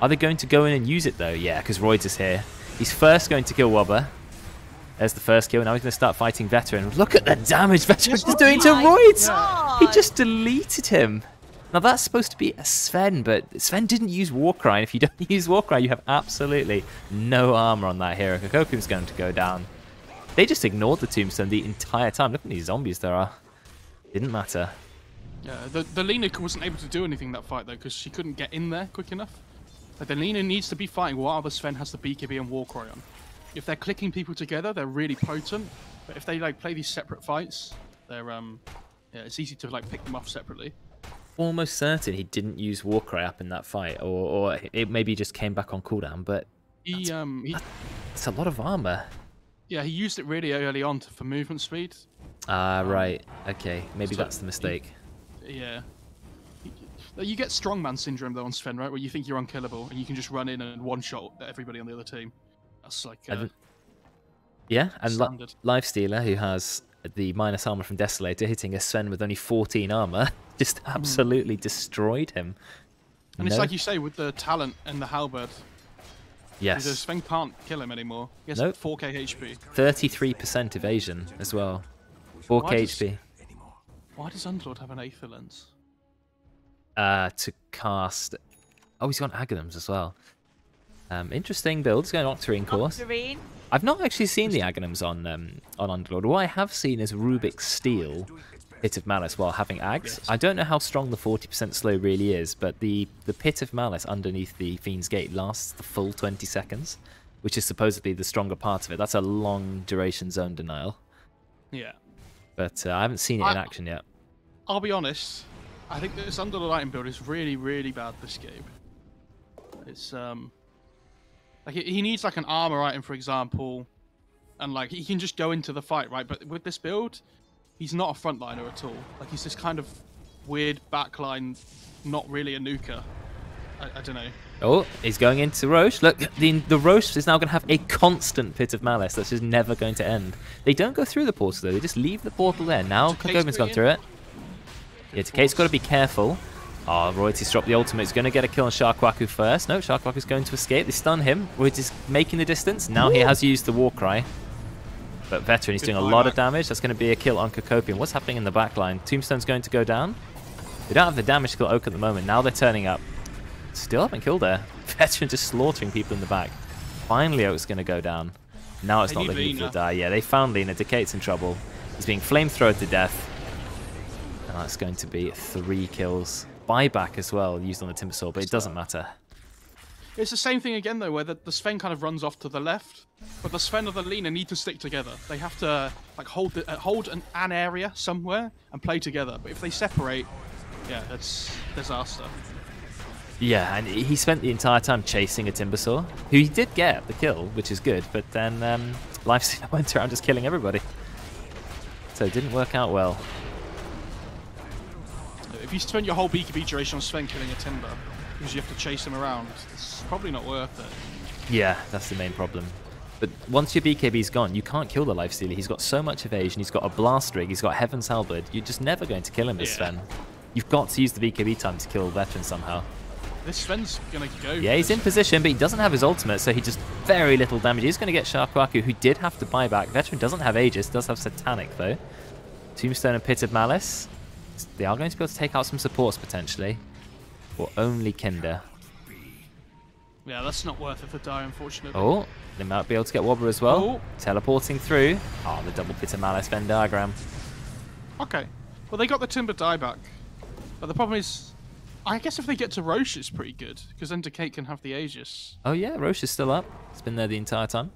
Are they going to go in and use it though? Yeah, because Roids is here. He's first going to kill Wobber. There's the first kill. Now he's going to start fighting Veteran. Look at the damage Veteran is doing to Roids. He just deleted him. Now that's supposed to be a Sven, but Sven didn't use Warcry. And if you don't use Warcry, you have absolutely no armor on that hero. Kokokum's going to go down. They just ignored the Tombstone the entire time. Look at these zombies there are. Didn't matter. Yeah, the Lena wasn't able to do anything that fight though because she couldn't get in there quick enough. Like, the Lena needs to be fighting while the Sven has the BKB and Warcry on. If they're clicking people together, they're really potent. But if they like play these separate fights, they're yeah, it's easy to like pick them off separately. Almost certain he didn't use Warcry up in that fight, or it maybe just came back on cooldown. But He it's a lot of armor. yeah, he used it really early on for movement speed. Ah, right. Okay, maybe so that's the mistake. Yeah. You get strongman syndrome though on Sven, right? Where you think you're unkillable and you can just run in and one-shot everybody on the other team. That's like Yeah, and standard. Lifestealer, who has the minus armor from Desolator, hitting a Sven with only 14 armor, just absolutely destroyed him. And it's like you say with the talent and the halberd. The Yes, Sven can't kill him anymore. He has Nope. 4k HP. 33% evasion as well. 4k Why does- HP. Why does Underlord have an Aether Lens? To cast... Oh, he's got Aghanims as well. Interesting build. He's going Octarine course. Octarine. I've not actually seen the Aghanims on Underlord. What I have seen is Rubik's Steel, Pit of Malice, while having Aghs. Yes. I don't know how strong the 40% slow really is, but the Pit of Malice underneath the Fiend's Gate lasts the full 20 seconds, which is supposedly the stronger part of it. That's a long duration zone denial, Yeah. but I haven't seen it in action yet. I'll be honest. I think this Underlord item build is really, really bad this game. It's Like he needs like an armor item, for example, and like he can just go into the fight, right? But with this build, he's not a frontliner at all. Like he's this kind of weird backline, not really a nuker. I don't know. Oh, he's going into Roche. Look, the Roche is now going to have a constant pit of malice that's just never going to end. They don't go through the portal, though. They just leave the portal there. Now Kogomin's gone through it. Yeah, Take's got to be careful. Oh, Royalty's dropped the ultimate. He's going to get a kill on Sharkwaku first. No, Sharkwaku's going to escape. They stun him. Royalty's making the distance. Now he has used the Warcry. But Veteran, he's doing a lot of damage. That's going to be a kill on Kokopian. What's happening in the backline? Tombstone's going to go down. They don't have the damage to kill Oak at the moment. Now they're turning up. Still haven't killed her. Veteran just slaughtering people in the back. Finally, Oak's going to go down. Now it's not looking for the die. Yeah, they found Lina. Decate's in trouble. He's being flamethrowed to death. And that's going to be 3 kills. Buyback as well, used on the Timbersaw, but it doesn't matter. It's the same thing again, though, where the Sven kind of runs off to the left, but the Sven or the Lina need to stick together. They have to like hold an area somewhere and play together. But if they separate, yeah, that's disaster. Yeah, and he spent the entire time chasing a Timbersaw, who he did get the kill, which is good, but then Lifestealer went around just killing everybody. So it didn't work out well. If you spend your whole BKB duration on Sven killing a Timber, because you have to chase him around, it's probably not worth it. Yeah, that's the main problem. But once your BKB's gone, you can't kill the Lifestealer. He's got so much evasion, he's got a Blast Rig, he's got Heaven's Halberd. You're just never going to kill him with Sven. You've got to use the BKB time to kill Veteran somehow. This Sven's gonna go. Yeah, he's in position, but he doesn't have his ultimate, so he just very little damage. He's going to get Sharkwaku, who did have to buy back. Veteran doesn't have Aegis, does have Satanic, though. Tombstone and Pit of Malice. They are going to be able to take out some supports, potentially. Or only Kinder. Yeah, that's not worth it for die, unfortunately. Oh, they might be able to get Wobber as well. Oh. Teleporting through. Oh, the double Pit of Malice Venn diagram. Okay. Well, they got the Timber die back. But the problem is, I guess if they get to Roche, it's pretty good. Because then Decay can have the Aegis. Oh yeah, Roche is still up. It's been there the entire time.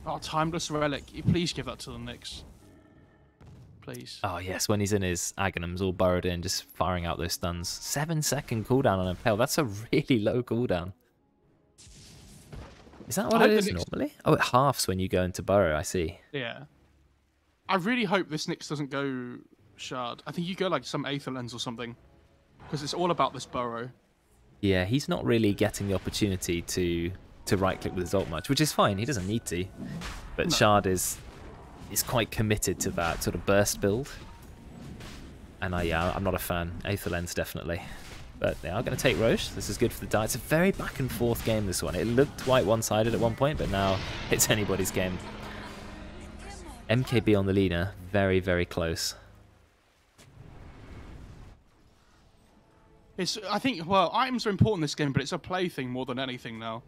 Oh, Timeless Relic. Please give that to the Nyx. Please. Oh yes, when he's in his Aghanims all burrowed in, just firing out those stuns. 7-second cooldown on Impale. That's a really low cooldown. Is that what it is normally? Oh, it halves when you go into burrow, I see. Yeah. I really hope this Nyx doesn't go Shard. I think you go like some Aether Lens or something. Because it's all about this burrow. Yeah, he's not really getting the opportunity to right-click with his ult much, which is fine. He doesn't need to. But no. Shard is quite committed to that sort of burst build. And I'm not a fan. Aether Lens, definitely. But they are going to take Roche. This is good for the die. It's a very back-and-forth game, this one. It looked quite one-sided at one point, but now it's anybody's game. MKB on the leader. Very, very close. I think, well, items are important in this game, but it's a play thing more than anything now.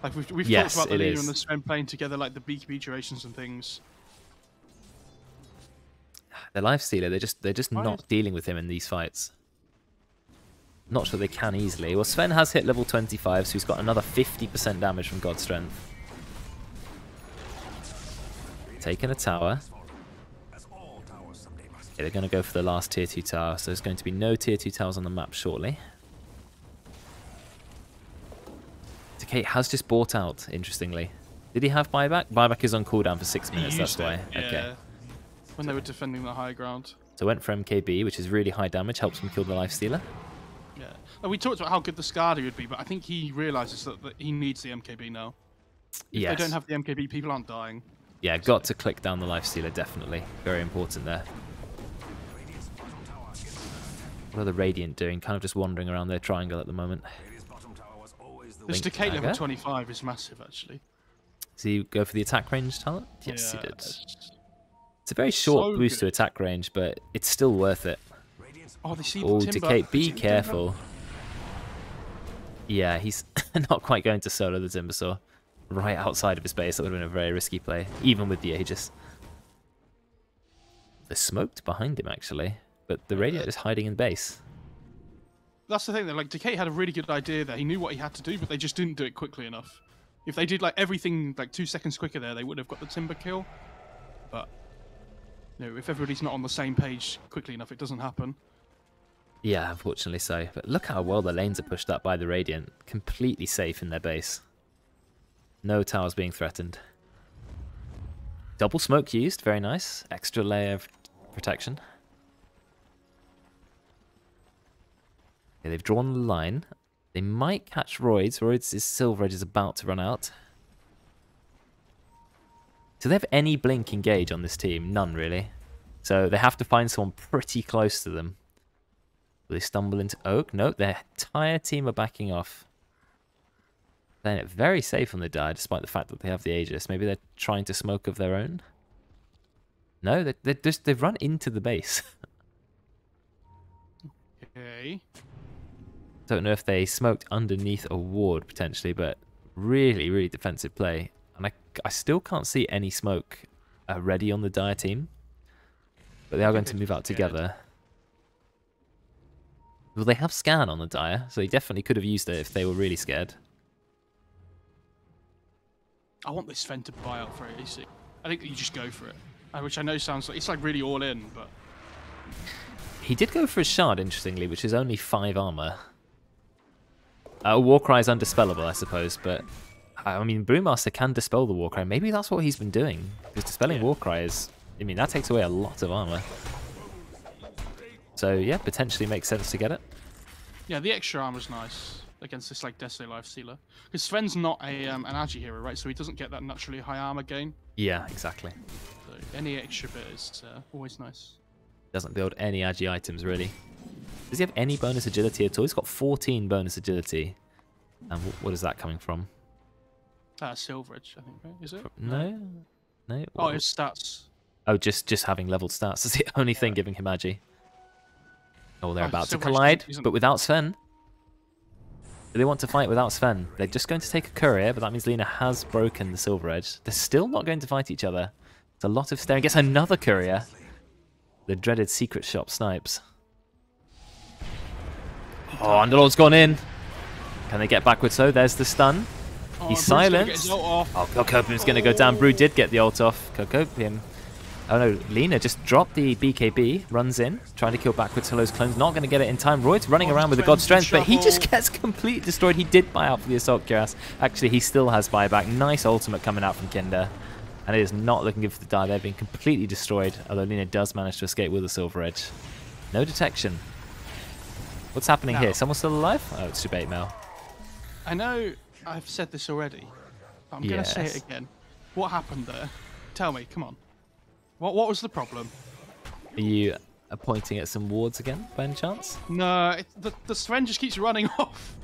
Like, we've talked about the leader and the Sven playing together, like the BKB durations and things. The Lifestealer, they're just not dealing with him in these fights. Not sure they can easily. Well, Sven has hit level 25, so he's got another 50% damage from God's Strength. Taking a tower. Yeah, they're going to go for the last tier 2 tower, so there's going to be no tier 2 towers on the map shortly. Decay has just bought out, interestingly. Did he have buyback? Buyback is on cooldown for 6 minutes, that's why. Yeah. Okay. When they were defending the high ground. So went for MKB, which is really high damage, helps him kill the Lifestealer. Yeah. And we talked about how good the Skadi would be, but I think he realises that he needs the MKB now. If they don't have the MKB, people aren't dying. Yeah, got to click down the Lifestealer, definitely. Very important there. What are the Radiant doing? Kind of just wandering around their triangle at the moment. This Decay level 25 is massive, actually. Does he go for the attack range talent? Yes, he did. It's a very short boost to attack range, but it's still worth it. Oh, they see Decay, be careful. Yeah, he's not quite going to solo the Timbersaw. Right outside of his base, that would have been a very risky play, even with the Aegis. They're smoked behind him, actually, but the Radiant is hiding in base. That's the thing, though. Like, Decay had a really good idea there. He knew what he had to do, but they just didn't do it quickly enough. If they did like everything like 2 seconds quicker there, they would have got the Timber kill. But no, if everybody's not on the same page quickly enough, it doesn't happen. Yeah, unfortunately so. But look how well the lanes are pushed up by the Radiant. Completely safe in their base. No towers being threatened. Double smoke used, very nice. Extra layer of protection. Okay, they've drawn the line. They might catch Roids. Roids' Silver Edge is about to run out. Do they have any blink engage on this team? None, really. So they have to find someone pretty close to them. Will they stumble into Oak? No, their entire team are backing off. Playing it very safe on the die, despite the fact that they have the Aegis. Maybe they're trying to smoke of their own? No, they've run into the base. Okay. Don't know if they smoked underneath a ward, potentially, but really, really defensive play. And I still can't see any smoke ready on the Dire team. But they are going to move out together. Well, they have scan on the Dire, so they definitely could have used it if they were really scared. I want this Sven to buy out for AC. I think you just go for it. Which I know sounds like it's like really all in, but He did go for a shard, interestingly, which is only 5 armor. Warcry is undispellable, I suppose, but I mean, Brewmaster can dispel the Warcry. Maybe that's what he's been doing, because dispelling Warcry is, I mean, that takes away a lot of armor. So yeah, potentially makes sense to get it. yeah, the extra armor's nice against this like Destiny Life Stealer. Because Sven's not a an Agi hero, right? So he doesn't get that naturally high armor gain. Yeah, exactly. So any extra bit is always nice. Doesn't build any agi items, really. Does he have any bonus agility at all? He's got 14 bonus agility. And what is that coming from? Silver Edge, I think, right? Is it? No? No? Oh, his stats. Oh, just having leveled stats. That's the only thing giving him agi. Oh, they're about to Silver Edge collide, isn't- but without Sven. Do they want to fight without Sven? They're just going to take a courier, but that means Lina has broken the Silver Edge. They're still not going to fight each other. It's a lot of staring. Gets another courier. The dreaded secret shop snipes. Oh, Underlord's gone in. Can they get backwards though? There's the stun. Oh, He's Bruce's gonna get silenced. his ult off. Oh, Kokopium's going to go down. Brew did get the ult off. Kokopium. Oh no, Lina just dropped the BKB, runs in, trying to kill backwards Hello's clones. Not going to get it in time. Royd's running around with the God Strength, but he just gets completely destroyed. He did buy out for the Assault Cuirass. Actually, he still has buyback. Nice ultimate coming out from Kinder. And it is not looking good for the Die. They're being completely destroyed, although Lina does manage to escape with a Silver Edge. No detection. What's happening here? Someone still alive? Oh, it's Subate Mail. I know I've said this already, but I'm going to say Yes. it again. What happened there? Tell me, come on. What was the problem? Are you pointing at some wards again, by any chance? No, the Sven just keeps running off,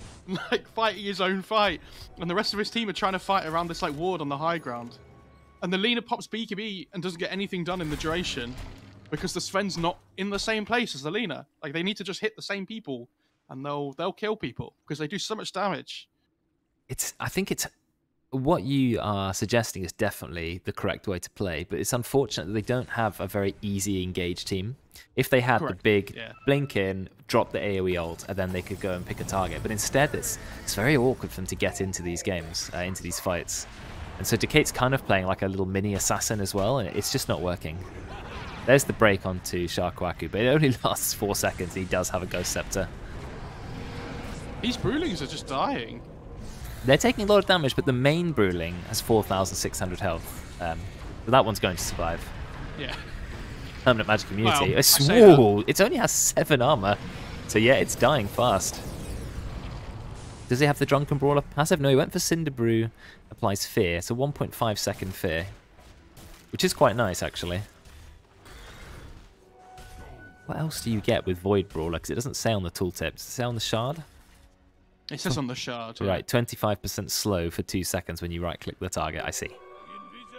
like fighting his own fight, and the rest of his team are trying to fight around this like ward on the high ground. And the Lina pops BKB and doesn't get anything done in the duration because the Sven's not in the same place as the Lina. Like they need to just hit the same people, and they'll kill people because they do so much damage. I think it's what you are suggesting is definitely the correct way to play, but it's unfortunate that they don't have a very easy engage team. If they had Correct, the big yeah. blink in, drop the AoE ult, and then they could go and pick a target. But instead, it's very awkward for them to get into these games, into these fights. And so Decade's kind of playing like a little mini assassin as well, and it's just not working. There's the break onto Sharkwaku, but it only lasts 4 seconds. He does have a Ghost Scepter. These Brewlings are just dying. They're taking a lot of damage, but the main Brewling has 4,600 health. So that one's going to survive. Yeah. Permanent Magic Immunity. Well, I swore! It only has 7 armor. So yeah, it's dying fast. Does he have the Drunken Brawler passive? No, he went for Cinder Brew, applies Fear. It's a 1.5 second Fear. Which is quite nice, actually. What else do you get with Void Brawler? Because it doesn't say on the tooltip. Does it say on the Shard? It says on the shard. Yeah. Right, 25% slow for 2 seconds when you right-click the target. I see.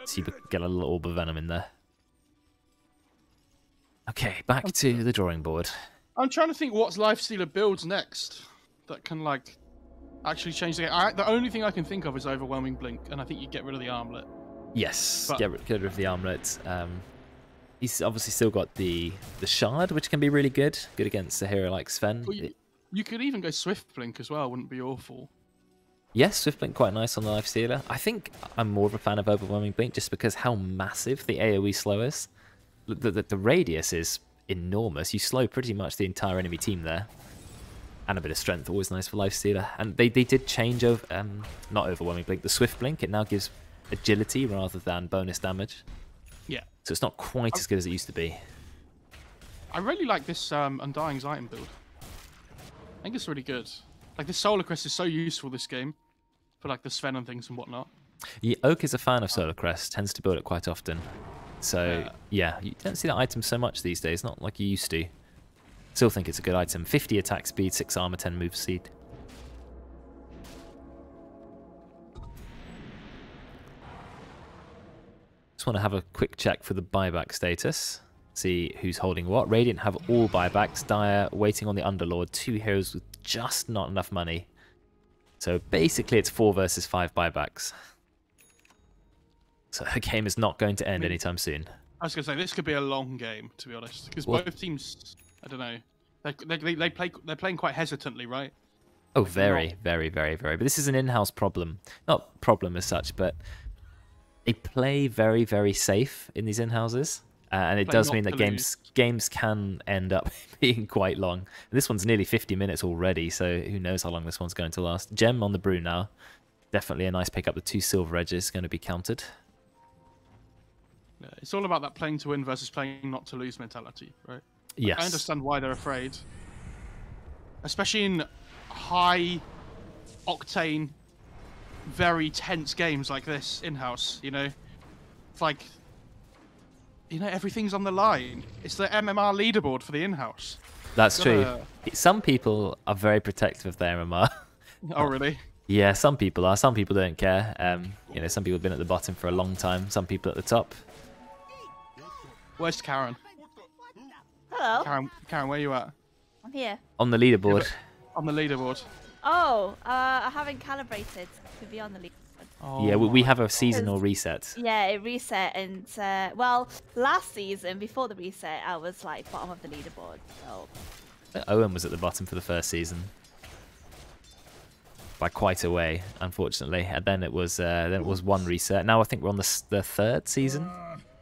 So you get a little orb of venom in there. Okay, back to the drawing board. I'm trying to think what Lifestealer builds next that can like actually change the game. The only thing I can think of is Overwhelming Blink, and I think you get rid of the armlet. Yes, But- get rid of the armlet. He's obviously still got the shard, which can be really good. Good against a hero like Sven. Well, you could even go Swift Blink as well. Wouldn't be awful. Yes, Swift Blink quite nice on the Lifestealer. I think I'm more of a fan of Overwhelming Blink just because how massive the AoE slow is. The radius is enormous. You slow pretty much the entire enemy team there. And a bit of strength, always nice for Lifestealer. And they did change over, not Overwhelming Blink, the Swift Blink. It now gives agility rather than bonus damage. Yeah. So it's not quite as good as it used to be. I really like this Undying's item build. I think it's really good. Like, the Solar Crest is so useful this game. For, like, the Sven and things and whatnot. Yeah, Oak is a fan of Solar Crest, tends to build it quite often. So, yeah, you don't see that item so much these days, not like you used to. Still think it's a good item. 50 attack speed, 6 armor, 10 move speed. Just want to have a quick check for the buyback status. See who's holding what. Radiant have all buybacks. Dire waiting on the Underlord. 2 heroes with just not enough money. So basically it's 4 versus 5 buybacks. So the game is not going to end anytime soon. I was going to say, this could be a long game, to be honest. Because both teams, I don't know, they're playing quite hesitantly, right? Oh, Like, very. But this is an in-house problem. Not problem as such, but they play very, very safe in these in-houses. And it does mean that games can end up being quite long. And this one's nearly 50 minutes already, so who knows how long this one's going to last. Gem on the brew now. Definitely a nice pick up. The 2 silver edges going to be counted. Yeah, it's all about that playing to win versus playing not to lose mentality, right? Yes. I understand why they're afraid. Especially in high octane, very tense games like this in-house, you know? It's like, you know, everything's on the line. It's the MMR leaderboard for the in-house. That's true. Some people are very protective of their MMR. Oh, really? Yeah, some people are. Some people don't care. You know, some people have been at the bottom for a long time. Some people at the top. Where's Karen? Hello. Karen, where you at? I'm here. On the leaderboard. Yeah, on the leaderboard. Oh, I haven't calibrated to be on the leaderboard. Oh, Yeah, we have a seasonal reset. Yeah, it reset, and well, last season before the reset, I was like bottom of the leaderboard. So Owen was at the bottom for the first season. By quite a way, unfortunately. And then it was 1 reset. Now I think we're on the 3rd season.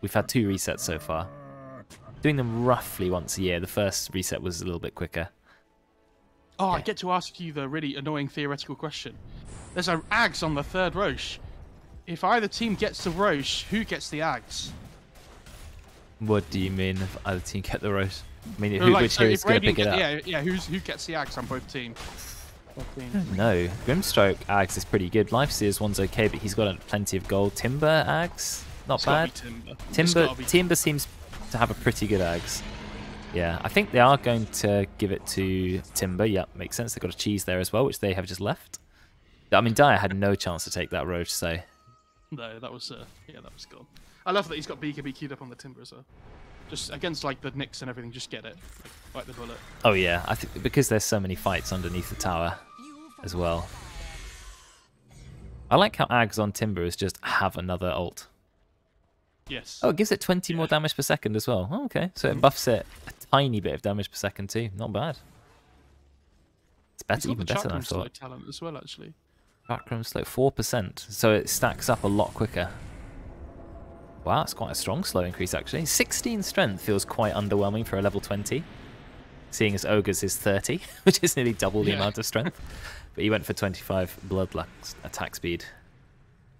We've had 2 resets so far. Doing them roughly once a year. The first reset was a little bit quicker. Oh, I get to ask you the really annoying theoretical question. There's an Ags on the 3rd Roche. If either team gets the Roche, who gets the Ags? What do you mean if either team get the roast? I mean, No, like, which so hero's if going to Radiant pick it up? Yeah, who gets the Ags on both teams? No, Grimstroke Ags is pretty good. Lifesteal's one's okay, but he's got plenty of gold. Timber Ags, not It's bad. gotta be Timber. Timber seems to have a pretty good Ags. Yeah, I think they are going to give it to Timber. Yeah, makes sense. They've got a cheese there as well, which they have just left. I mean, Dire had no chance to take that road, so... No, that was gone. I love that he's got BKB queued up on the Timber as well. Just against like the Nyx and everything, just get it. Like, bite the bullet. Oh yeah, I think because there's so many fights underneath the tower as well. I like how Ags on Timber is just have another ult. Yes. Oh, it gives it 20 more damage per second as well. Oh, okay, so it buffs it a tiny bit of damage per second too. Not bad. It's better, even better than I thought. Talent as well, actually. Backroom slow 4%, so it stacks up a lot quicker. Wow, that's quite a strong slow increase actually. 16 strength feels quite underwhelming for a level 20. Seeing as Ogre's is 30, which is nearly double the amount of strength. But he went for 25 bloodlust attack speed.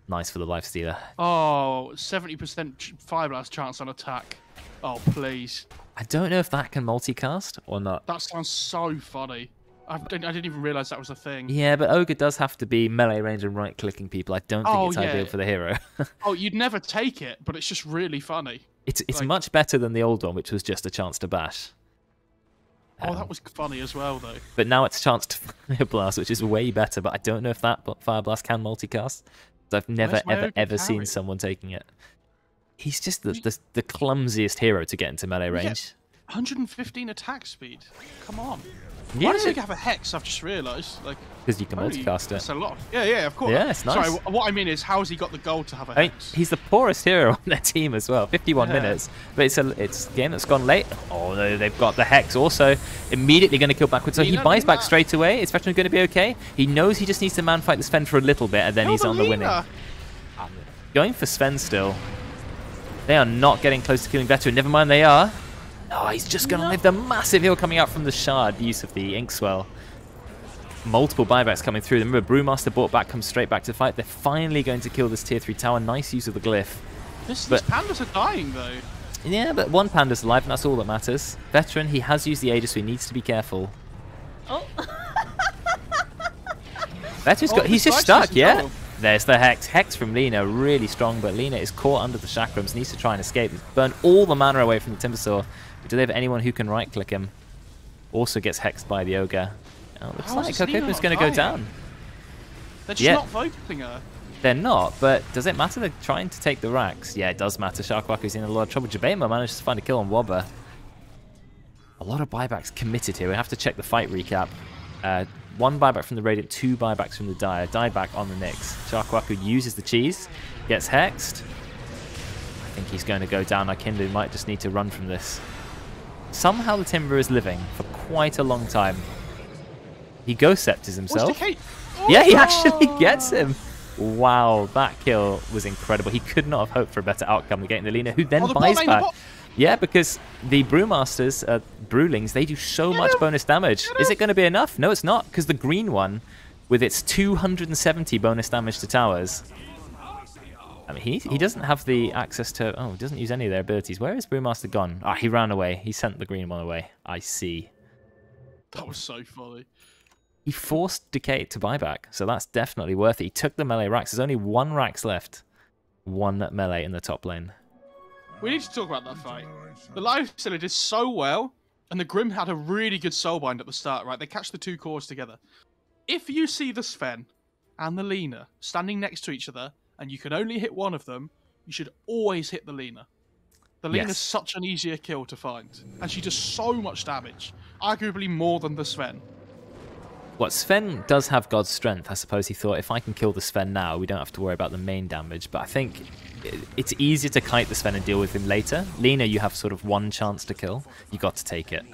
Nice for the Lifestealer. Oh, 70% fire blast chance on attack. Oh, please. I don't know if that can multicast or not. That sounds so funny. I didn't even realise that was a thing. Yeah, but Ogre does have to be melee range and right-clicking people. I don't think it's ideal for the hero. Oh, you'd never take it, but it's just really funny. It's like, much better than the old one, which was just a chance to bash. Oh, that was funny as well, though. But now it's a chance to Fire Blast, which is way better, but I don't know if that Fire Blast can multicast. I've never, ever seen someone taking it. He's just the clumsiest hero to get into melee range. 115 attack speed. Come on. Yeah. Why does he have a Hex? I've just realised. Like, because you can multicast it. That's a lot. Yeah, of course. Yeah, it's nice. Sorry, what I mean is, how's he got the gold to have a I mean, Hex? he's the poorest hero on their team as well. 51 minutes, but it's a game that's gone late. Oh no, they've got the Hex. Also, immediately going to kill backwards. So he buys back straight away. Is Veteran going to be okay? He knows he just needs to man fight the Sven for a little bit, and then he's on the winning. Going for Sven still. They are not getting close to killing Veteran. Never mind, they are. Oh, he's just going to live the massive heal coming out from the shard. Use of the ink swell. Multiple buybacks coming through. Remember, Brewmaster brought back, comes straight back to fight. They're finally going to kill this tier 3 tower. Nice use of the glyph. These pandas are dying, though. Yeah, but one panda's alive, and that's all that matters. Veteran, he has used the Aegis, so he needs to be careful. Oh. Veteran's he's just stuck, yeah. There's the Hex. Hex from Lina, really strong, but Lina is caught under the chakrams, needs to try and escape. He's burned all the mana away from the Timbersaw. But do they have anyone who can right-click him? Also gets hexed by the Ogre. Oh, looks like Kokopu's going to go down. They're just not focusing her. They're not, but does it matter? They're trying to take the racks. Yeah, it does matter. Sharkwaku's in a lot of trouble. Jabema manages to find a kill on Wobber. A lot of buybacks committed here. We have to check the fight recap. 1 buyback from the Radiant, 2 buybacks from the Dire. Dieback on the Nyx. Sharkwaku uses the cheese, gets hexed. I think he's going to go down. Akindu might just need to run from this. Somehow the Timber is living for quite a long time. He ghost scepters himself. Yeah, he actually gets him. Wow, that kill was incredible. He could not have hoped for a better outcome than getting the Lina, who then buys back. Yeah, because the Brewmasters, Brewlings, they do so much bonus damage. Is it going to be enough? No, it's not, because the green one, with its 270 bonus damage to towers, I mean, he doesn't have the access to... Oh, he doesn't use any of their abilities. Where is Brewmaster gone? Ah, he ran away. He sent the green one away. I see. That was so funny. He forced Decay to buyback, so that's definitely worth it. He took the melee racks. There's only 1 racks left. 1 melee in the top lane. We need to talk about that fight. The live still did so well, and the Grim had a really good soulbind at the start, right? They catch the 2 cores together. If you see the Sven and the Lina standing next to each other, and you can only hit one of them, you should always hit the Lina. The Lina's such an easier kill to find, and she does so much damage, arguably more than the Sven. What, Sven does have God's strength. I suppose he thought, if I can kill the Sven now, we don't have to worry about the main damage. But I think it's easier to kite the Sven and deal with him later. Lina, you have sort of 1 chance to kill. You got to take it.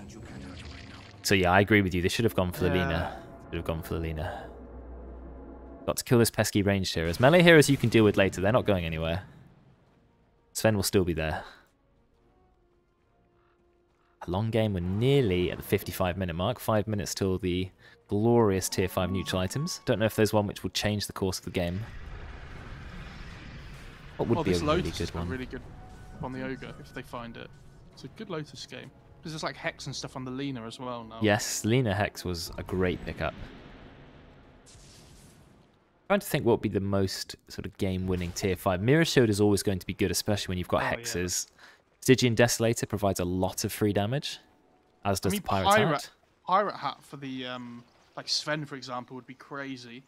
So yeah, I agree with you. They should have gone for the Lina. Should have gone for the Lina. Got to kill this pesky ranged heroes. Melee heroes you can deal with later. They're not going anywhere. Sven will still be there. A long game. We're nearly at the 55-minute mark. 5 minutes till the glorious tier 5 neutral items. Don't know if there's one which will change the course of the game. What would be a really good one? Really good on the Ogre if they find it. It's a good Lotus game. Because there's like Hex and stuff on the Lina as well now. Yes, Lina Hex was a great pickup. Trying to think what would be the most sort of game-winning tier 5. Mirror Shield is always going to be good, especially when you've got hexes. Yeah. Stygian Desolator provides a lot of free damage, as does the Pirate Hat. Pirate Hat for the like Sven, for example, would be crazy.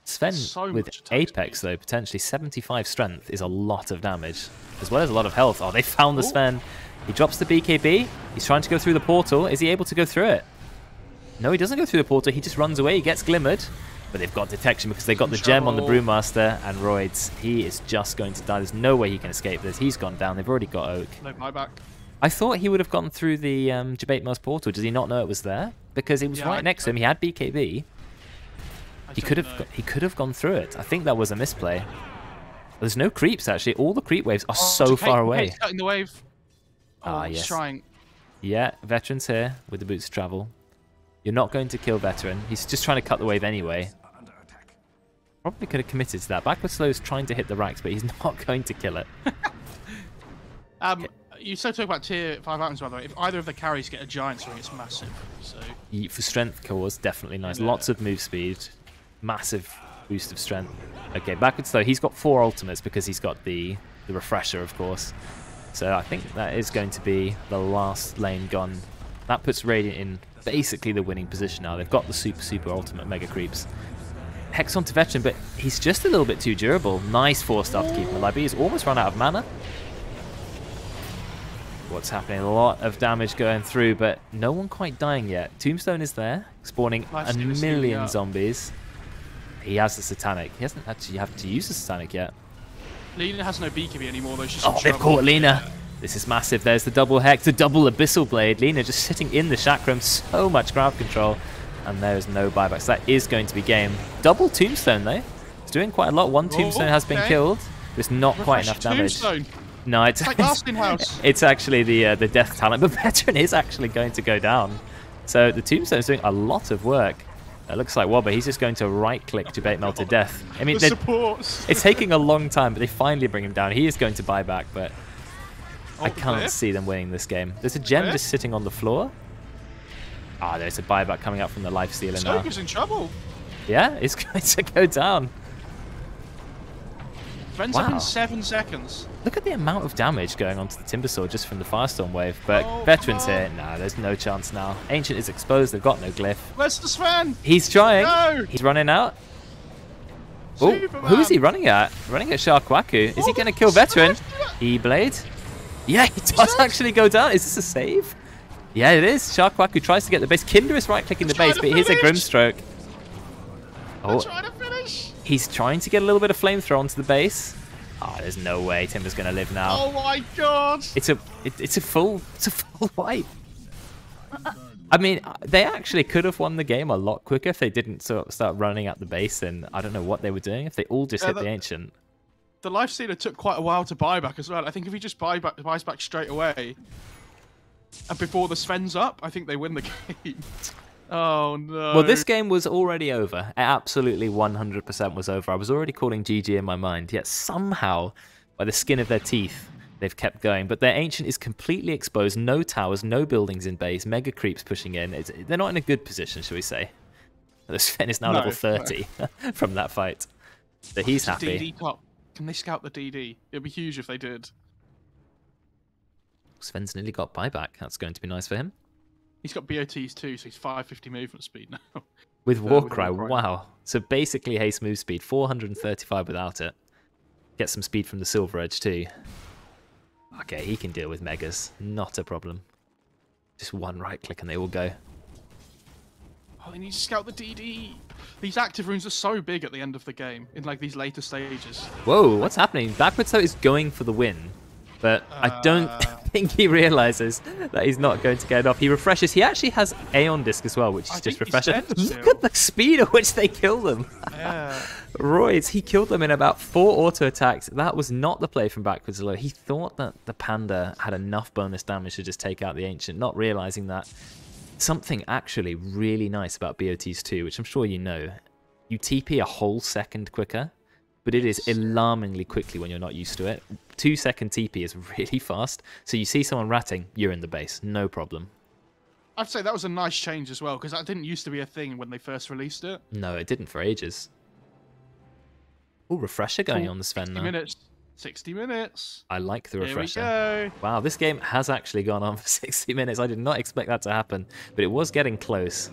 Sven with Apex, though, potentially 75 strength is a lot of damage, as well as a lot of health. Oh, they found the Sven. He drops the BKB. He's trying to go through the portal. Is he able to go through it? No, he doesn't go through the portal. He just runs away. He gets glimmered. But they've got detection because they got the gem on the Brewmaster and Roids. He is just going to die. There's no way he can escape this. He's gone down. They've already got Oak. No buyback. I thought he would have gone through the Jabate portal. Does he not know it was there? Because it was right next to him. He had BKB. He could have gone through it. I think that was a misplay. There's no creeps actually. All the creep waves are so far away. Cutting the wave. Ah, yes. Trying. Yeah, Veteran's here with the boots of travel. You're not going to kill Veteran. He's just trying to cut the wave anyway. Probably could have committed to that. Backward Slow is trying to hit the racks, but he's not going to kill it. You so talk about tier 5 items, by the way. If either of the carries get a Giant's Ring, it's massive. So for strength cores, definitely nice. Yeah. Lots of move speed. Massive boost of strength. Okay, Backward Slow. He's got 4 ultimates because he's got the refresher, of course. So I think that is going to be the last lane gone. That puts Radiant in basically the winning position now. They've got the super ultimate mega creeps. Hex onto Veteran, but he's just a little bit too durable. Nice 4-star to keep him alive. He's almost run out of mana. What's happening? A lot of damage going through, but no one quite dying yet. Tombstone is there, spawning a million zombies. He has the Satanic. He hasn't actually had to use the Satanic yet. Lina has no BKB anymore, though. She's they've caught Lina. This is massive. There's the double Hex, the double Abyssal Blade. Lina just sitting in the chakram. So much crowd control. And there's no buybacks. That is going to be game. Double Tombstone, though. It's doing quite a lot. One Tombstone has been killed. There's not quite enough damage. No, it's like last in-house. It's actually the death talent, but Veteran is actually going to go down. So the Tombstone's doing a lot of work. It looks like Wobber, he's just going to right-click to bait Mel to death. I mean, The supports. it's taking a long time, but they finally bring him down. He is going to buy back, but I can't see them winning this game. There's a gem just sitting on the floor. Ah, there's a buyback coming out from the life stealer now. Stoker's in trouble. Yeah, it's going to go down. Friends up in 7 seconds. Look at the amount of damage going onto the Timbersaw just from the Firestorm wave. But Veteran's here. Nah, there's no chance now. Ancient is exposed. They've got no glyph. Where's the Sven? He's trying. No! He's running out. Oh, who's he running at? Running at Sharkwaku. Is he going to kill Veteran? E-Blade? Yeah, he does actually go down. Is this a save? Yeah, it is. Sharkwaku tries to get the base. Kinder is right-clicking the base, but here's a Grimstroke. Oh, Trying to finish. he's trying to get a little bit of flamethrower onto the base. Oh, there's no way Timber's going to live now. Oh my god! It's a full wipe. I mean, they actually could have won the game a lot quicker if they didn't sort of start running at the base, and I don't know what they were doing. If they all just hit the Ancient. The Lifestealer took quite a while to buy back as well. I think if he just buys back straight away, and before the Sven's up, I think they win the game. Oh no. Well, this game was already over. It absolutely 100% was over. I was already calling GG in my mind, yet somehow, by the skin of their teeth, they've kept going. But their Ancient is completely exposed. No towers, no buildings in base, mega creeps pushing in. They're not in a good position, shall we say. The Sven is now level 30 from that fight. So he's happy. DD top. Can they scout the DD? It'd be huge if they did. Sven's nearly got buyback. That's going to be nice for him. He's got BOTs too, so he's 550 movement speed now. With Warcry, Warcry. wow. So basically haste move speed, 435 without it. Get some speed from the Silver Edge too. Okay, he can deal with Megas. Not a problem. Just one right click and they will go. Oh, they need to scout the DD. These active runes are so big at the end of the game, in like these later stages. Whoa, what's happening? Backwards though is going for the win. But I don't think he realizes that he's not going to get it off. He refreshes. He actually has Aeon Disc as well, which is just refreshing. Look at the speed at which they kill them. Yeah. Royds, he killed them in about 4 auto attacks. That was not the play from backwards low. He thought that the Panda had enough bonus damage to just take out the Ancient, not realizing that something actually really nice about BOTs 2, which I'm sure you know. You TP a whole second quicker, but it is alarmingly quickly when you're not used to it. 2-second TP is really fast, so you see someone ratting, you're in the base, no problem. I'd say that was a nice change as well, because that didn't used to be a thing when they first released it. No, it didn't for ages. Oh, refresher going on the Sven 60 now. minutes. 60 minutes. I like the refresher. Here we go. Wow, this game has actually gone on for 60 minutes. I did not expect that to happen, but it was getting close.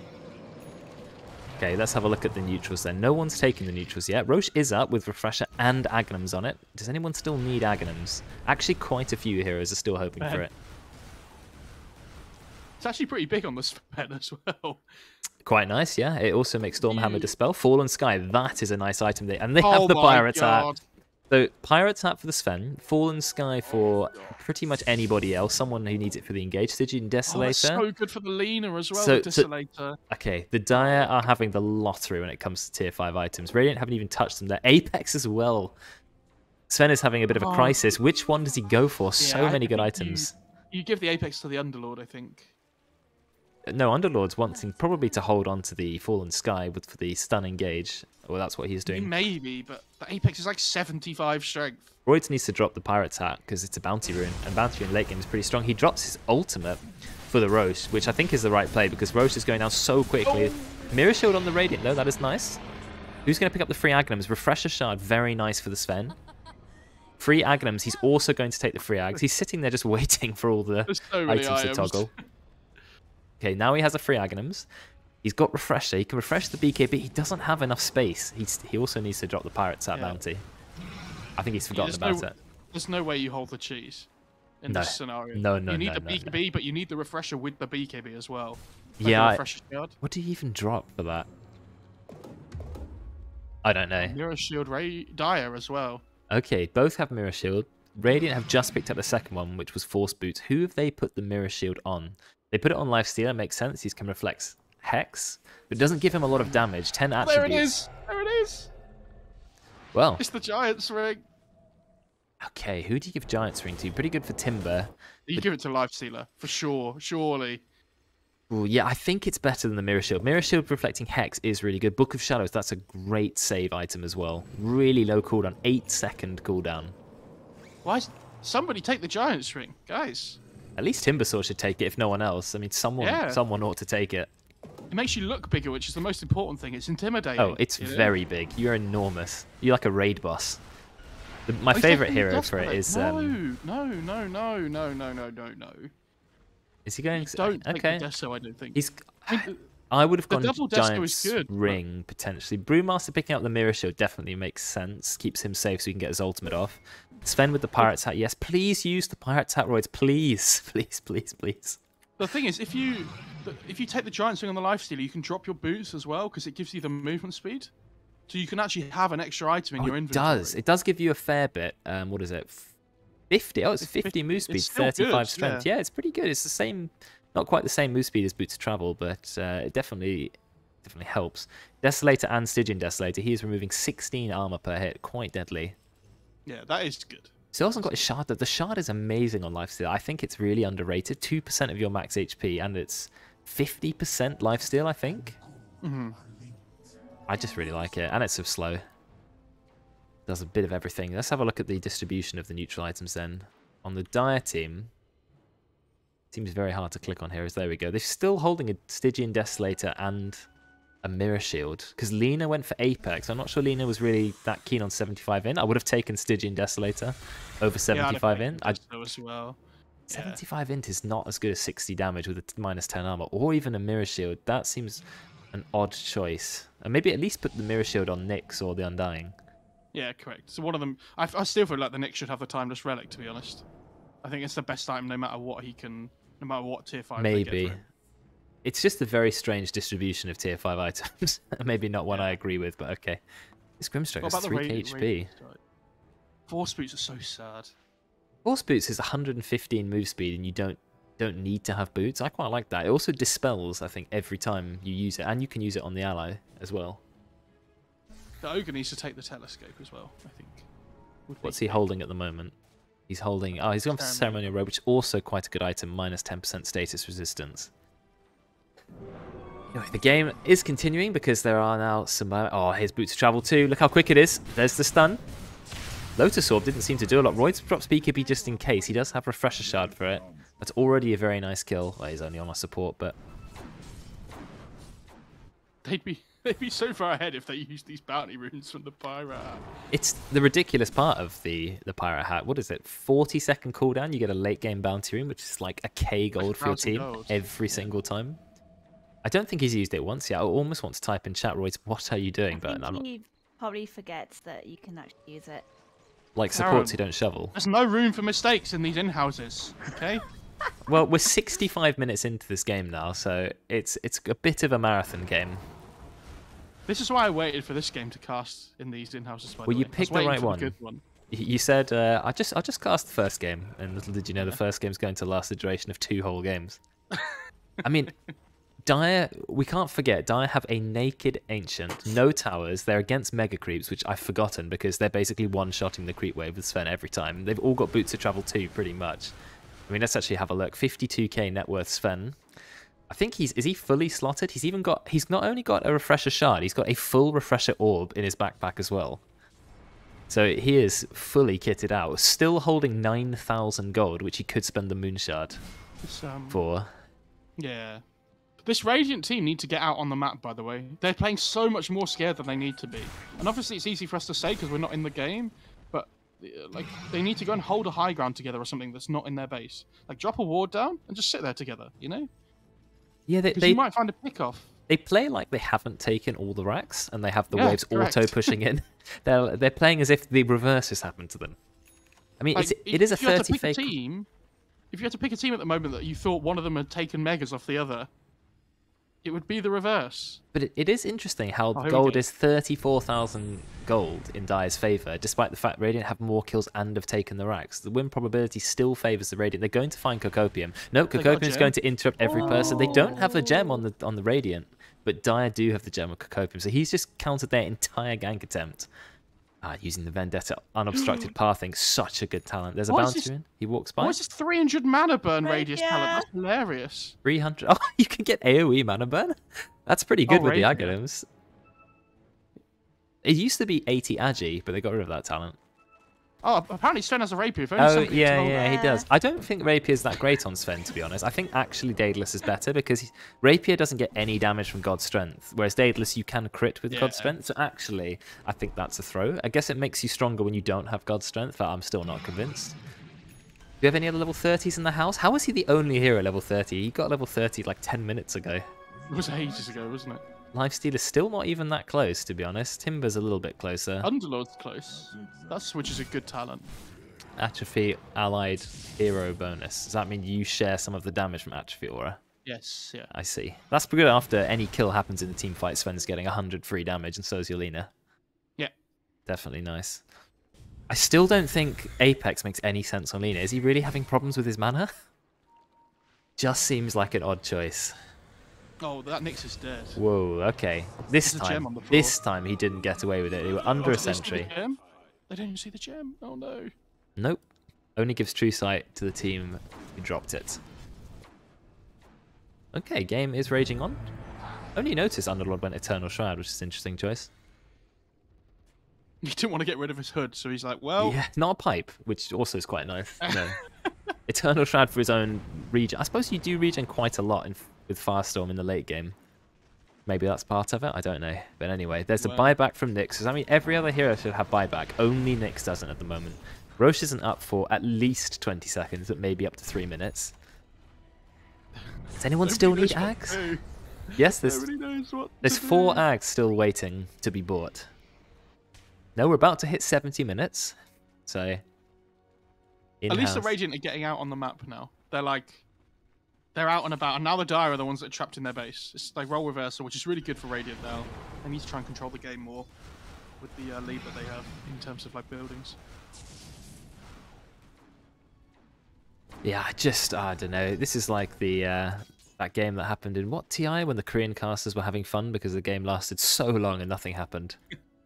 Okay, let's have a look at the neutrals then. No one's taken the neutrals yet. Roche is up with Refresher and Aghanims on it. Does anyone still need Aghanims? Actually, quite a few heroes are still hoping for it. It's actually pretty big on the Sven as well. Quite nice, yeah. It also makes Stormhammer Dispel. Fallen Sky, that is a nice item. And they have the Pirate Hat. So, Pirate's Hat for the Sven, Fallen Sky for pretty much anybody else, someone who needs it for the Engage, Stygian Desolator. Oh, that's so good for the Lena as well, the Desolator. Okay, the Dire are having the lottery when it comes to tier 5 items. Radiant haven't even touched them. They're Apex as well. Sven is having a bit of a crisis. Which one does he go for? So many good items. You give the Apex to the Underlord, I think. No, Underlord's wanting probably to hold on to the Fallen Sky for the stun engage. Well, that's what he's doing. Maybe, but the Apex is like 75 strength. Royds needs to drop the Pirate's Hat because it's a bounty rune, and bounty rune late game is pretty strong. He drops his ultimate for the Roche, which I think is the right play because Roche is going down so quickly. Oh. Mirror Shield on the Radiant, though, that is nice. Who's going to pick up the free Aghanims? Refresher Shard, very nice for the Sven. Free Aghanims, he's also going to take the free Aghs. He's sitting there just waiting for all the items to toggle. Okay, now he has a free Aghanims. He's got Refresher. He can refresh the BKB. He doesn't have enough space. He also needs to drop the Pirate's Hat bounty. I think he's forgotten about it. There's no way you hold the cheese in this scenario. No. You need the BKB, but you need the Refresher with the BKB as well. Like what do you even drop for that? I don't know. Mirror Shield Dire as well. Okay, both have Mirror Shield. Radiant have just picked up the second one, which was Force Boots. Who have they put the Mirror Shield on? They put it on Lifestealer, makes sense. He can reflect Hex, but it doesn't give him a lot of damage. 10 attributes. There it is! There it is! Well, it's the Giant's ring. Okay, who do you give Giant's Ring to? Pretty good for Timber. You give it to Lifestealer for sure, surely. Ooh, yeah, I think it's better than the Mirror Shield. Mirror Shield Reflecting Hex is really good. Book of Shadows, that's a great save item as well. Really low cooldown, 8-second cooldown. Why is somebody take the Giant's Ring, guys? At least Timbersaw should take it, if no one else. I mean, someone ought to take it. It makes you look bigger, which is the most important thing. It's intimidating. Oh, it's very big. You're enormous. You're like a raid boss. My he's favourite taking hero for it Desolate. is... No. Is he going... Don't take okay. the Deso, I don't think. He's... I mean, I would have gone double Deso is Giant's good, but- Ring, potentially. Brewmaster picking up the Mirror Shield definitely makes sense. Keeps him safe so he can get his ultimate off. Sven with the Pirate's Hat. Yes, please use the Pirate's Hat, Roids. Please. Please, please, please. The thing is, if you take the Giant's Ring on the Lifestealer, you can drop your boots as well, because it gives you the movement speed. So you can actually have an extra item in your inventory. It does give you a fair bit. What is it? 50? Oh, it's 50 move speed, it's still 35 good, strength. yeah. Yeah, it's pretty good. It's the same... Not quite the same move speed as Boots of Travel, but it definitely helps. Desolator and Stygian Desolator. He is removing 16 armor per hit. Quite deadly. Yeah, that is good. He's also got his Shard. The Shard is amazing on Lifesteal. I think it's really underrated. 2% of your max HP, and it's 50% Lifesteal, I think. I just really like it, and it's so slow. Does a bit of everything. Let's have a look at the distribution of the neutral items then. On the Dire team... Seems very hard to click on here. There we go. They're still holding a Stygian Desolator and a Mirror Shield. Because Lena went for Apex. I'm not sure Lena was really that keen on 75 in. I would have taken Stygian Desolator over 75 in. As well. 75 int is not as good as 60 damage with a minus 10 armor. Or even a Mirror Shield. That seems an odd choice. And maybe at least put the Mirror Shield on Nyx or the Undying. Yeah, correct. So one of them... I still feel like the Nyx should have the Timeless Relic, to be honest. I think it's the best item no matter what he can... No matter what tier 5 they get for him. It's just a very strange distribution of tier 5 items. Maybe not one I agree with, but okay. This Grimstroke has 3k HP. Force Boots are so sad. Force Boots is 115 move speed and you don't need to have boots. I quite like that. It also dispels, I think, every time you use it. And you can use it on the ally as well. The Ogre needs to take the Telescope as well, I think. What's he holding at the moment? He's holding... Oh, he's gone for Ceremonial Robe, which is also quite a good item. Minus 10% status resistance. Anyway, the game is continuing because there are now some... Oh, here's Boots of Travel too. Look how quick it is. There's the stun. Lotus Orb didn't seem to do a lot. Roids drops BKB just in case. He does have Refresher Shard for it. That's already a very nice kill. Well, he's only on our support, but... They'd be so far ahead if they used these bounty runes from the Pirate Hat. It's the ridiculous part of the Pirate Hat. What is it? 40-second cooldown. You get a late game bounty rune, which is like a K gold for your team every single time. I don't think he's used it once yet. I almost want to type in chat, Royce, what are you doing? But I'm not. He probably forgets that you can actually use it. Like supports who don't shovel. There's no room for mistakes in these in-houses, okay? Well, we're 65 minutes into this game now, so it's a bit of a marathon game. This is why I waited for this game to cast in these in-houses. Well, you picked the right one. Good one. You said, I'll just cast the first game, and little did you know the first game's going to last the duration of 2 whole games. I mean, Dire, we can't forget, Dire have a naked Ancient, no towers, they're against Mega Creeps, which I've forgotten because they're basically one-shotting the creep wave with Sven every time. They've all got Boots of Travel too, pretty much. I mean, let's actually have a look. 52k net worth Sven. I think is he fully slotted? He's not only got a Refresher Shard, he's got a full Refresher Orb in his backpack as well. So he is fully kitted out, still holding 9,000 gold, which he could spend the Moon Shard for. Yeah. This Radiant team need to get out on the map, by the way. They're playing so much more scared than they need to be. And obviously it's easy for us to say because we're not in the game, but like they need to go and hold a high ground together or something that's not in their base. Like drop a ward down and just sit there together, you know? Yeah, you might find a pick off. They play like they haven't taken all the racks and they have the waves auto pushing in. They're playing as if the reverse has happened to them. I mean, like, it is a 30 fake. If you had to pick a team at the moment that you thought one of them had taken megas off the other, it would be the reverse. But it is interesting how gold is 34,000 gold in Dire's favour, despite the fact Radiant have more kills and have taken the racks. The win probability still favours the Radiant. They're going to find Cocopium. No, Cocopium is going to interrupt every person. They don't have a gem on the Radiant, but Dire do have the gem of Cocopium. So he's just countered their entire gank attempt. Using the Vendetta unobstructed pathing, such a good talent. There's a What is bouncer this- in. He walks by. What is this 300 mana burn Right, radius yeah. talent? That's hilarious. 300. Oh, you can get AoE mana burn. That's pretty good with the Rapier. Aghanims. It used to be 80 Agi, but they got rid of that talent. Oh, apparently Sven has a rapier. If only Oh, somebody yeah, told yeah, us. he does. I don't think Rapier's that great on Sven, to be honest. I think actually Daedalus is better because Rapier doesn't get any damage from God's Strength, whereas Daedalus you can crit with God's Yeah. Strength. So actually, I think that's a throw. I guess it makes you stronger when you don't have God's Strength, but I'm still not convinced. Do you have any other level 30s in the house? How is he the only hero level 30? He got level 30 like 10 minutes ago. It was ages ago, wasn't it? Lifesteal is still not even that close, to be honest. Timber's a little bit closer. Underlord's close. Which is a good talent. Atrophy allied hero bonus. Does that mean you share some of the damage from Atrophy Aura? Yes, yeah. I see. That's good after any kill happens in the team fight. Sven's getting 100 free damage, and so is Yelena. Yeah. Definitely nice. I still don't think Apex makes any sense on Lena. Is he really having problems with his mana? Just seems like an odd choice. Oh, that Nyx is dead. Whoa, okay. This There's a gem on the time, floor. he didn't get away with it. They were under Oh, a did they see the sentry. gem? They didn't see the gem. Oh no. Nope. Only gives true sight to the team who dropped it. Okay, game is raging on. Only noticed Underlord went Eternal Shroud, which is an interesting choice. He didn't want to get rid of his hood, so he's like, well, Yeah, not a pipe, which also is quite nice. No. Eternal Shroud for his own regen. I suppose you do regen quite a lot with Firestorm in the late game. Maybe that's part of it, I don't know. But anyway, there's a Well. buyback from Nyx. I mean, every other hero should have buyback. Only Nyx doesn't at the moment. Roche isn't up for at least 20 seconds, but maybe up to 3 minutes. Does anyone still nobody need knows what Ags? to do. Yes, there's Nobody knows what There's to 4 do. Ags still waiting to be bought. No, we're about to hit 70 minutes. So, At least the in-house. Radiant are getting out on the map now. They're out and about, and now the Dire are the ones that are trapped in their base. It's like role reversal, which is really good for Radiant now. They need to try and control the game more with the lead that they have in terms of like buildings. Yeah, I don't know. This is like the that game that happened in what TI when the Korean casters were having fun because the game lasted so long and nothing happened.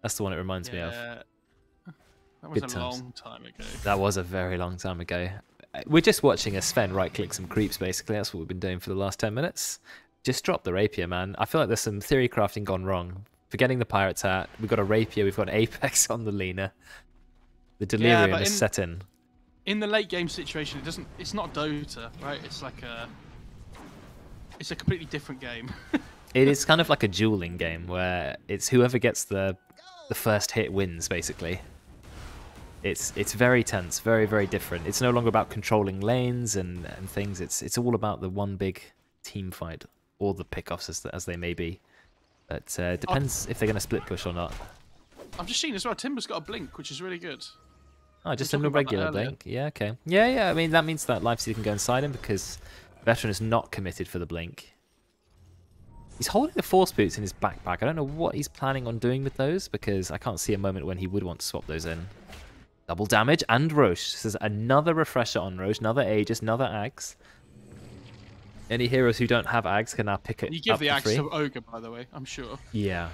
That's the one it reminds me of. That was Good a times. long time ago. That was a very long time ago. We're just watching a Sven right-click some creeps, basically. That's what we've been doing for the last 10 minutes. Just drop the Rapier, man. I feel like there's some theory crafting gone wrong. Forgetting the Pirate's Hat, we've got a Rapier, we've got an Apex on the Lena. The delirium but is set in. In the late game situation, it's not Dota, right? It's a completely different game. It is kind of like a dueling game where it's whoever gets the first hit wins, basically. It's very tense, very, very different. It's no longer about controlling lanes and things. It's all about the one big team fight, or the pickoffs as they may be. But depends if they're going to split push or not. I've just seen as well, Timber's got a blink, which is really good. Oh, just We a were talking about that regular earlier. blink. Yeah, okay. Yeah. I mean, that means that Lifesteal can go inside him because Veteran is not committed for the blink. He's holding the Force Boots in his backpack. I don't know what he's planning on doing with those because I can't see a moment when he would want to swap those in. Double damage and Roche. This is another refresher on Roche, another Aegis, another Axe. Any heroes who don't have Ags can now pick it You give up the for axe free. to Ogre, by the way, I'm sure. Yeah.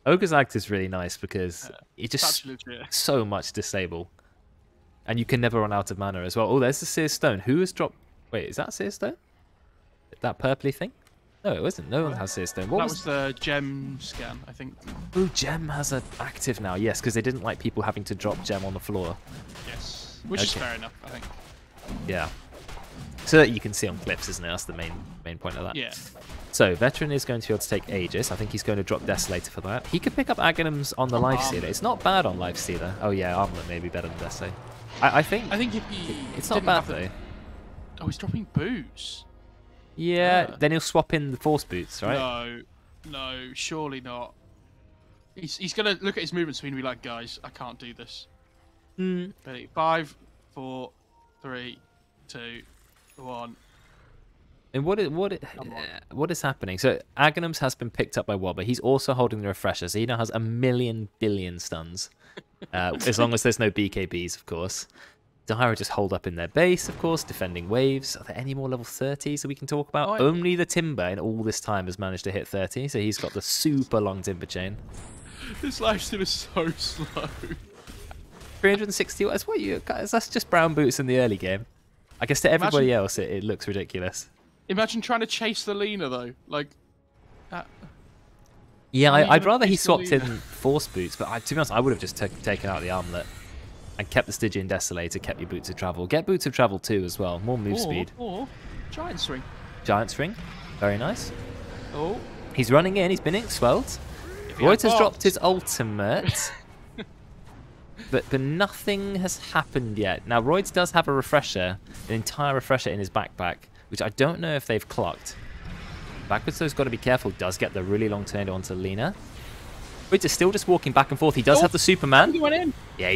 Ogre's Axe is really nice because it It's just actually legit. so much disable. And you can never run out of mana as well. Oh, there's the Seer Stone. Who has dropped... Wait, is that Seer Stone? That purpley thing? No, it wasn't. No one has Seer Stone. What That was... was the gem scan, I think. Oh, Gem has an active now. Yes, because they didn't like people having to drop Gem on the floor. Yes. Which is Okay. fair enough, I think. Yeah. So that you can see on clips, isn't it? That's the main point of that. Yeah. So, Veteran is going to be able to take Aegis. I think he's going to drop Desolator for that. He could pick up Aghanims on the Lifestealer. Armlet. It's not bad on Lifestealer. Oh yeah, Armlet may be better than Deso. I think I think if he it's not didn't bad have the- though. Oh, he's dropping boots. Yeah, Yeah. then he'll swap in the Force Boots, right? No, surely not. He's gonna look at his movement speed and be like, guys, I can't do this. Ready? 5, 4, 3, 2, 1. And what is happening? So Aghanims has been picked up by Wobber. He's also holding the Refresher, so he now has 1,000,000,000 billion stuns. As long as there's no BKBs, of course. Dire just hold up in their base, of course, defending waves. Are there any more level 30s that we can talk about? Oh, Only the Timber in all this time has managed to hit 30, so he's got the super long Timber chain. This lifesteal is so slow. 360 watts. What you guys? That's just brown boots in the early game. I guess to everybody else, it looks ridiculous. Imagine trying to chase the Lena though. Like, yeah, I'd rather he chase the swapped in Lena. force boots, but to be honest, I would have just taken out the armlet and kept the Stygian Desolator, kept your boots of travel. Get boots of travel too as well. More move speed. Or giant swing. Giant swing, very nice. Oh, He's running in. He's been ink-swelled. he had Reuters bots. dropped his ultimate. But nothing has happened yet. Now, Royds does have a refresher, an entire refresher in his backpack, which I don't know if they've clocked. Backwards, though, has got to be careful. Does get the really long turn onto Lena. Royds is still just walking back and forth. He does have the Superman. He went in. Yeah,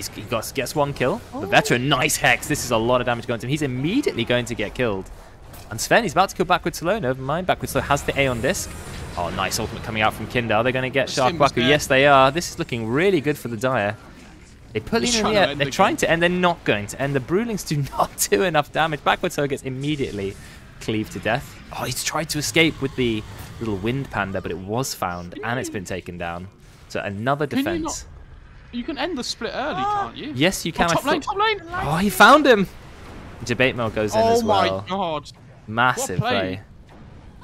gets one kill. The veteran, nice hex. This is a lot of damage going to him. He's immediately going to get killed. And Sven, he's about to kill Backwards Slow. Never mind. Backwards Slow has the A on disc. Oh, nice ultimate coming out from Kinder. Are they going to get Sharkwaku? Yes, they are. This is looking really good for the Dire. They put Lena in the air. They're trying to end. They're not going to end. The Brewlings do not do enough damage. Backwards Slow gets immediately cleaved to death. Oh, he's tried to escape with the little wind panda, but it was found and it's been taken down. So another defense. You can end the split early, can't you? Yes, you can. Top lane, top lane. Oh, he found him. Debate Mill goes in as well. Oh my god. Massive play.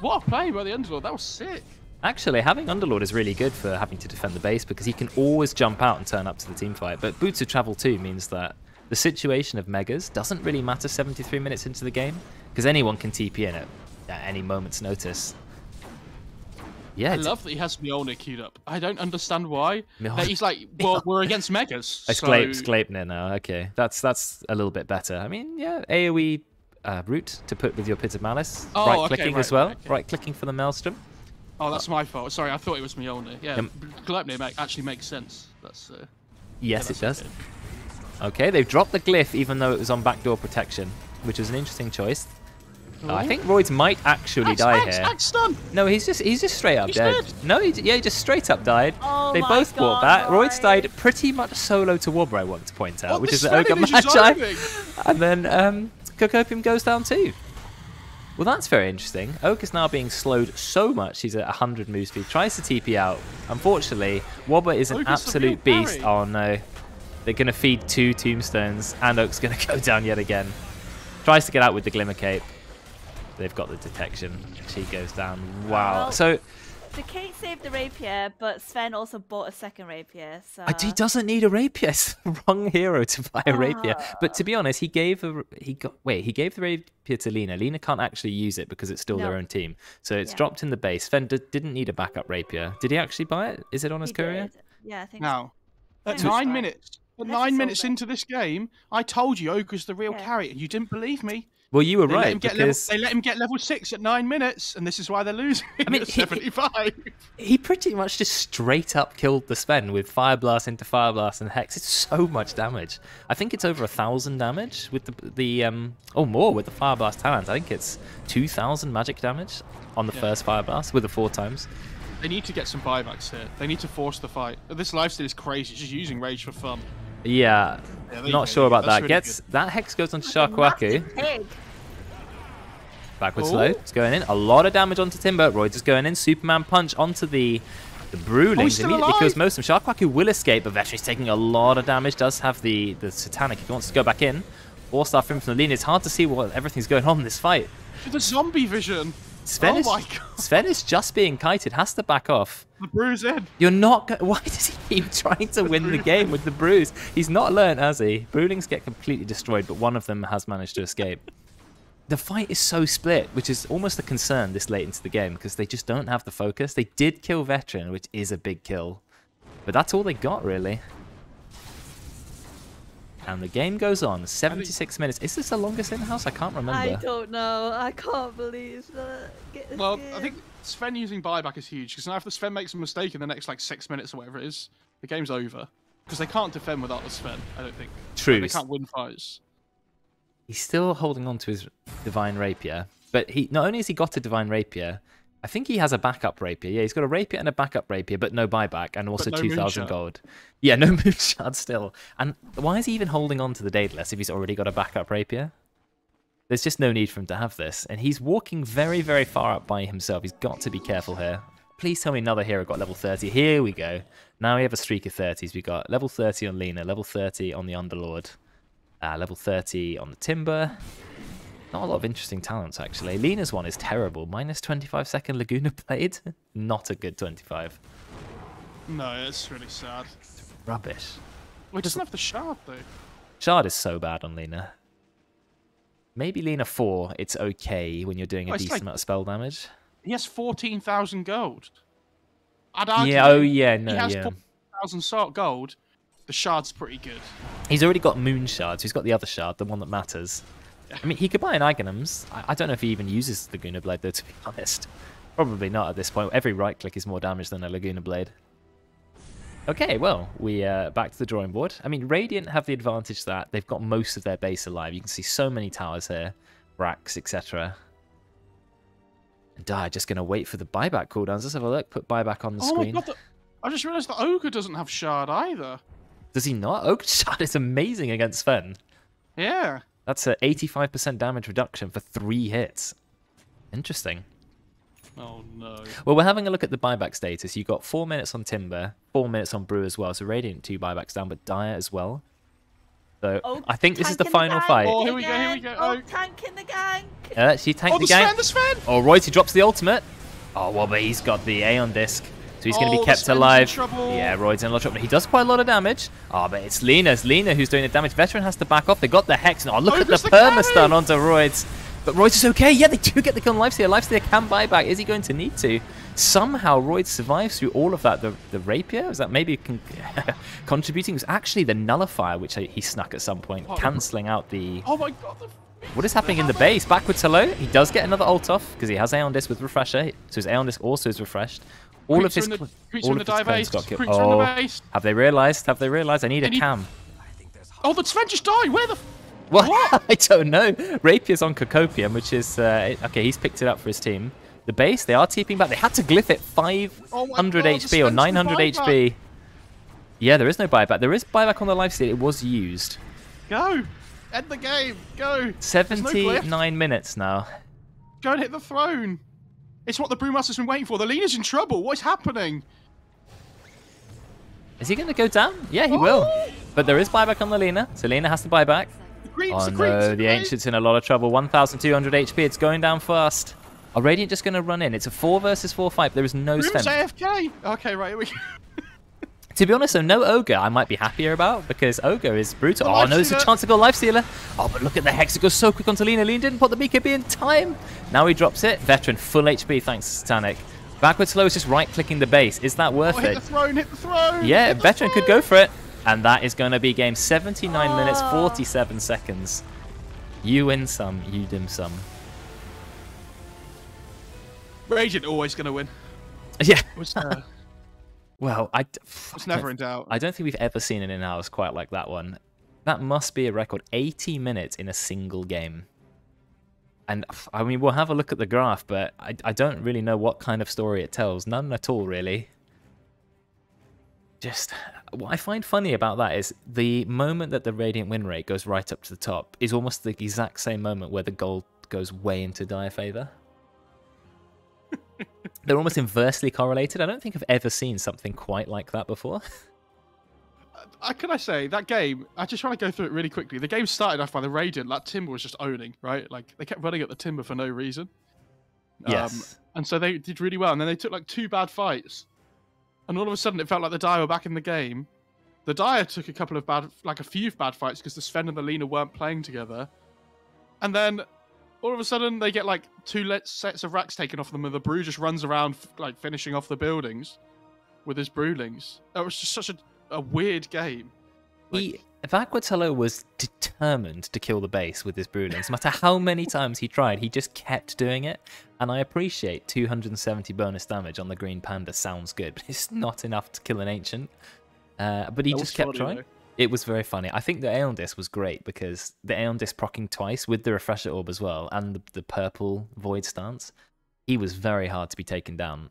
What a play by the Underlord. That was sick. Actually, having Underlord is really good for having to defend the base because he can always jump out and turn up to the team fight. But Boots of Travel 2 means that the situation of Megas doesn't really matter 73 minutes into the game because anyone can TP in it at any moment's notice. Yeah, I love that he has Mjolnir queued up. I don't understand why. Mjolnir. That he's like, well, we're against Megas. Skleipnir now. Okay, that's a little bit better. I mean, yeah, AoE route to put with your Pit of Malice. Oh, right-clicking as well. okay. Right-clicking for the Maelstrom. Oh, that's my fault. Sorry, I thought it was Mjolnir. Yeah, Gleipnir actually makes sense. That's. Yes, yeah, it does. okay. Okay, they've dropped the glyph even though it was on backdoor protection, which was an interesting choice. I think Royds might actually die here. Axe stun. No, he's just straight up dead. dead. No, he just straight up died. Oh They my both brought God, that. Royds Roy. died pretty much solo to Wobber, I want to point out, What, which the is the Sven Ogre is just Magi. owning. And then Cocopium goes down too. Well, that's very interesting. Oak is now being slowed so much he's at 100 move speed. Tries to TP out. Unfortunately, Wobber is an Oak is the real absolute beast. carry. Oh no. They're going to feed 2 tombstones and Oak's going to go down yet again. Tries to get out with the Glimmer Cape. They've got the detection. She goes down. Wow. Well, So The Kate saved the rapier, but Sven also bought a second rapier. So he doesn't need a rapier. It's the wrong hero to buy a rapier. But to be honest, he gave the rapier to Lena. Lena can't actually use it because it's still their No. own team. So it's Yeah. dropped in the base. Sven didn't need a backup rapier. Did he actually buy it? Is it on his he courier? did. Yeah, I think. Now, at Yeah, 9 fine. minutes, at Unless 9 it's minutes over. into this game, I told you Ogre's the real Yeah. carry, and you didn't believe me. Well, you were They let right him get because they let him get level 6 at 9 minutes, and this is why they're losing. I mean, at 75. he pretty much just straight up killed the Sven with Fire Blast into Fire Blast and Hex. It's so much damage. I think it's over 1,000 damage with more with the Fire Blast talent. I think it's 2,000 magic damage on the first Fire Blast with the 4 times. They need to get some buybacks here. They need to force the fight. This lifesteal is crazy. Just using rage for fun. Yeah, Yeah, there you not go. sure about That's that. really Gets good. that Hex goes onto Massive Sharkwaku. pig. Backwards Oh. slow. It's going in. A lot of damage onto Timber. Royds is going in. Superman punch onto the Brewlings. still Immediately alive. kills most of them. Sharkwaku will escape, but Veteran's taking a lot of damage. Does have the Satanic if he wants to go back in. 4-star from the lean. It's hard to see what everything's going on in this fight. The zombie vision. Sven Oh is, my God. Sven is just being kited. Has to back off. The bruise in. You're not. Why does he keep trying to win the game with the bruise? He's not learned, has he? Brewlings get completely destroyed, but one of them has managed to escape. The fight is so split, which is almost a concern this late into the game because they just don't have the focus. They did kill Veteran, which is a big kill, but that's all they got really. And the game goes on. 76 minutes. Is this the longest in-house? I can't remember. I don't know. I can't believe that. Well, I think Sven using buyback is huge because now if the Sven makes a mistake in the next like 6 minutes or whatever it is, the game's over. Because they can't defend without the Sven, I don't think. True. They can't win fights. He's still holding on to his Divine Rapier, but he not only has he got a Divine Rapier, I think he has a backup rapier. Yeah, he's got a rapier and a backup rapier, but no buyback, and also no 2,000 moonshot. gold. Yeah, no moonshot still. And why is he even holding on to the Daedalus if he's already got a backup rapier? There's just no need for him to have this, and he's walking very, very far up by himself. He's got to be careful here. Please tell me another hero got level 30. Here we go. Now we have a streak of 30s. We got level 30 on Lina, level 30 on the Underlord, level 30 on the Timber. Not a lot of interesting talents, actually. Lina's one is terrible. Minus 25 second Laguna Blade. Not a good 25. No, it's really sad. Rubbish. Well, it doesn't have the shard, though. Shard is so bad on Lina. Maybe Lina 4, it's okay when you're doing a decent amount of spell damage. He has 14,000 gold. I'd argue. Yeah, oh yeah, no, he has yeah. 14,000 gold. The shard's pretty good. He's already got moon shards. He's got the other shard, the one that matters. I mean, he could buy an Aghanim's. I don't know if he even uses Laguna Blade, though, to be honest. Probably not at this point. Every right click is more damage than a Laguna Blade. Okay, well, we back to the drawing board. I mean, Radiant have the advantage that they've got most of their base alive. You can see so many towers here, racks, etc. And Dire just going to wait for the buyback cooldowns. Let's have a look. Put buyback on the screen. My God, I just realised that Ogre doesn't have shard either. Does he not? Ogre shard is amazing against Sven. Yeah. That's an 85% damage reduction for 3 hits. Interesting. Oh, no. Well, we're having a look at the buyback status. You've got 4 minutes on Timber, 4 minutes on Brew as well. So Radiant 2 buybacks down, but Dire as well. So I think this is the final fight. Oh, here we go, here we go. Oh, tank in the gank. She tanked the gank. The Sven! Oh, Royce, he drops the ultimate. Oh, well, but he's got the Aeon Disc. So he's going to be kept alive. Yeah, Royd's in a lot of trouble. He does quite a lot of damage. Oh, but it's Lina. It's Lina who's doing the damage. Veteran has to back off. They got the Hex. Oh, look at the perma-stun onto Royd's. But Royce is okay. Yeah, they do get the kill on Lifesteal. Lifesteal can buy back. Is he going to need to? Somehow Royd survives through all of that. The Rapier? Is that maybe contributing? It was actually the Nullifier, which he snuck at some point, cancelling out the... Oh my God. What is happening in the base? Backwards hello. He does get another ult off because he has Aeon Disc with Refresher. So his Aeon Disc also is refreshed. All of his clones got killed. Oh, have they realised? Have they realised? I need a cam. Oh, the Sven just died. Where the... What? I don't know. Rapier's on Cocopium, which is... okay, he's picked it up for his team. The base, they are TPing back. They had to glyph it 500 HP or 900 HP. Yeah, there is no buyback. There is buyback on the lifesteal. It was used. Go. End the game. Go. 79 minutes now. Go and hit the throne. It's what the Brewmaster's been waiting for. The Lina's in trouble. What's happening? Is he going to go down? Yeah, he will. But there is buyback on the Lina, so Lina has to buy back. Oh no, the Ancient's in a lot of trouble. 1,200 HP. It's going down fast. Are Radiant just going to run in? It's a 4 versus 4 fight. There is no Sven. AFK. Okay, right. Here we go. To be honest, though, no Ogre I might be happier about because Ogre is brutal. Oh, no, there's a chance to go Lifestealer. Oh, but look at the Hex. It goes so quick onto Lina. Lina didn't put the BKB in time. Now he drops it. Veteran, full HP, thanks, Satanic. Backwards slow is just right-clicking the base. Is that worth it? Hit the throne, hit the throne. Yeah, Veteran could go for it. And that is going to be game 79 minutes, 47 seconds. You win some, you dim some. Radiant always going to win. Yeah. Well, it's never in doubt. I don't think we've ever seen an in-house quite like that one. That must be a record. 80 minutes in a single game. And, I mean, we'll have a look at the graph, but I don't really know what kind of story it tells. None at all, really. Just, what I find funny about that is the moment that the Radiant win rate goes right up to the top is almost the exact same moment where the gold goes way into Dire favor. They're almost inversely correlated. I don't think I've ever seen something quite like that before. Can I say, that game, I just want to go through it really quickly. The game started off by the Radiant, like Timber was just owning, right? Like, they kept running at the Timber for no reason. Yes. And so they did really well, and then they took like 2 bad fights. And all of a sudden it felt like the Dire were back in the game. The Dire took a few bad fights because the Sven and the Lina weren't playing together. And then all of a sudden they get like 2 sets of racks taken off them and the Brew just runs around like finishing off the buildings with his Brewlings. It was just such a weird game. Vaquatello was determined to kill the base with his Brewlings. No matter how many times he tried, he just kept doing it. And I appreciate 270 bonus damage on the Green Panda sounds good, but it's not enough to kill an Ancient. But he just kept trying. Though. It was very funny. I think the Aeon Disc was great because the Aeon Disc proccing twice with the Refresher Orb as well and the purple Void stance, he was very hard to be taken down.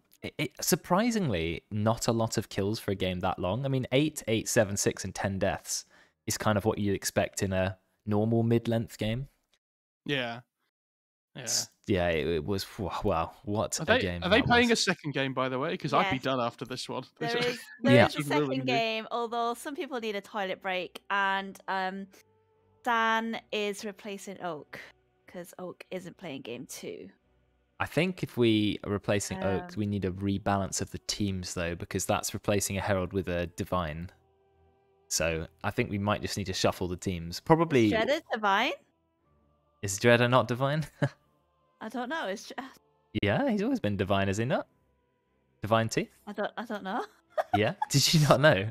Surprisingly, not a lot of kills for a game that long. I mean, 8, 8, 7, 6, and 10 deaths is kind of what you'd expect in a normal mid-length game. Yeah. yeah, it was wow, what Are a they game! are they that playing was. a second game, by the way? Because I'd be Yes. done after this one. There is Yeah. a second game, although some people need a toilet break, and Dan is replacing Oak because Oak isn't playing game 2. I think if we are replacing Oak, Um, we need a rebalance of the teams though, because that's replacing a Herald with a Divine. So I think we might just need to shuffle the teams. Probably Shredder's Divine? is Dredder not Divine? I don't know. Yeah, he's always been Divine, is he not? Divine Teeth? I don't know. Yeah. Did you not know?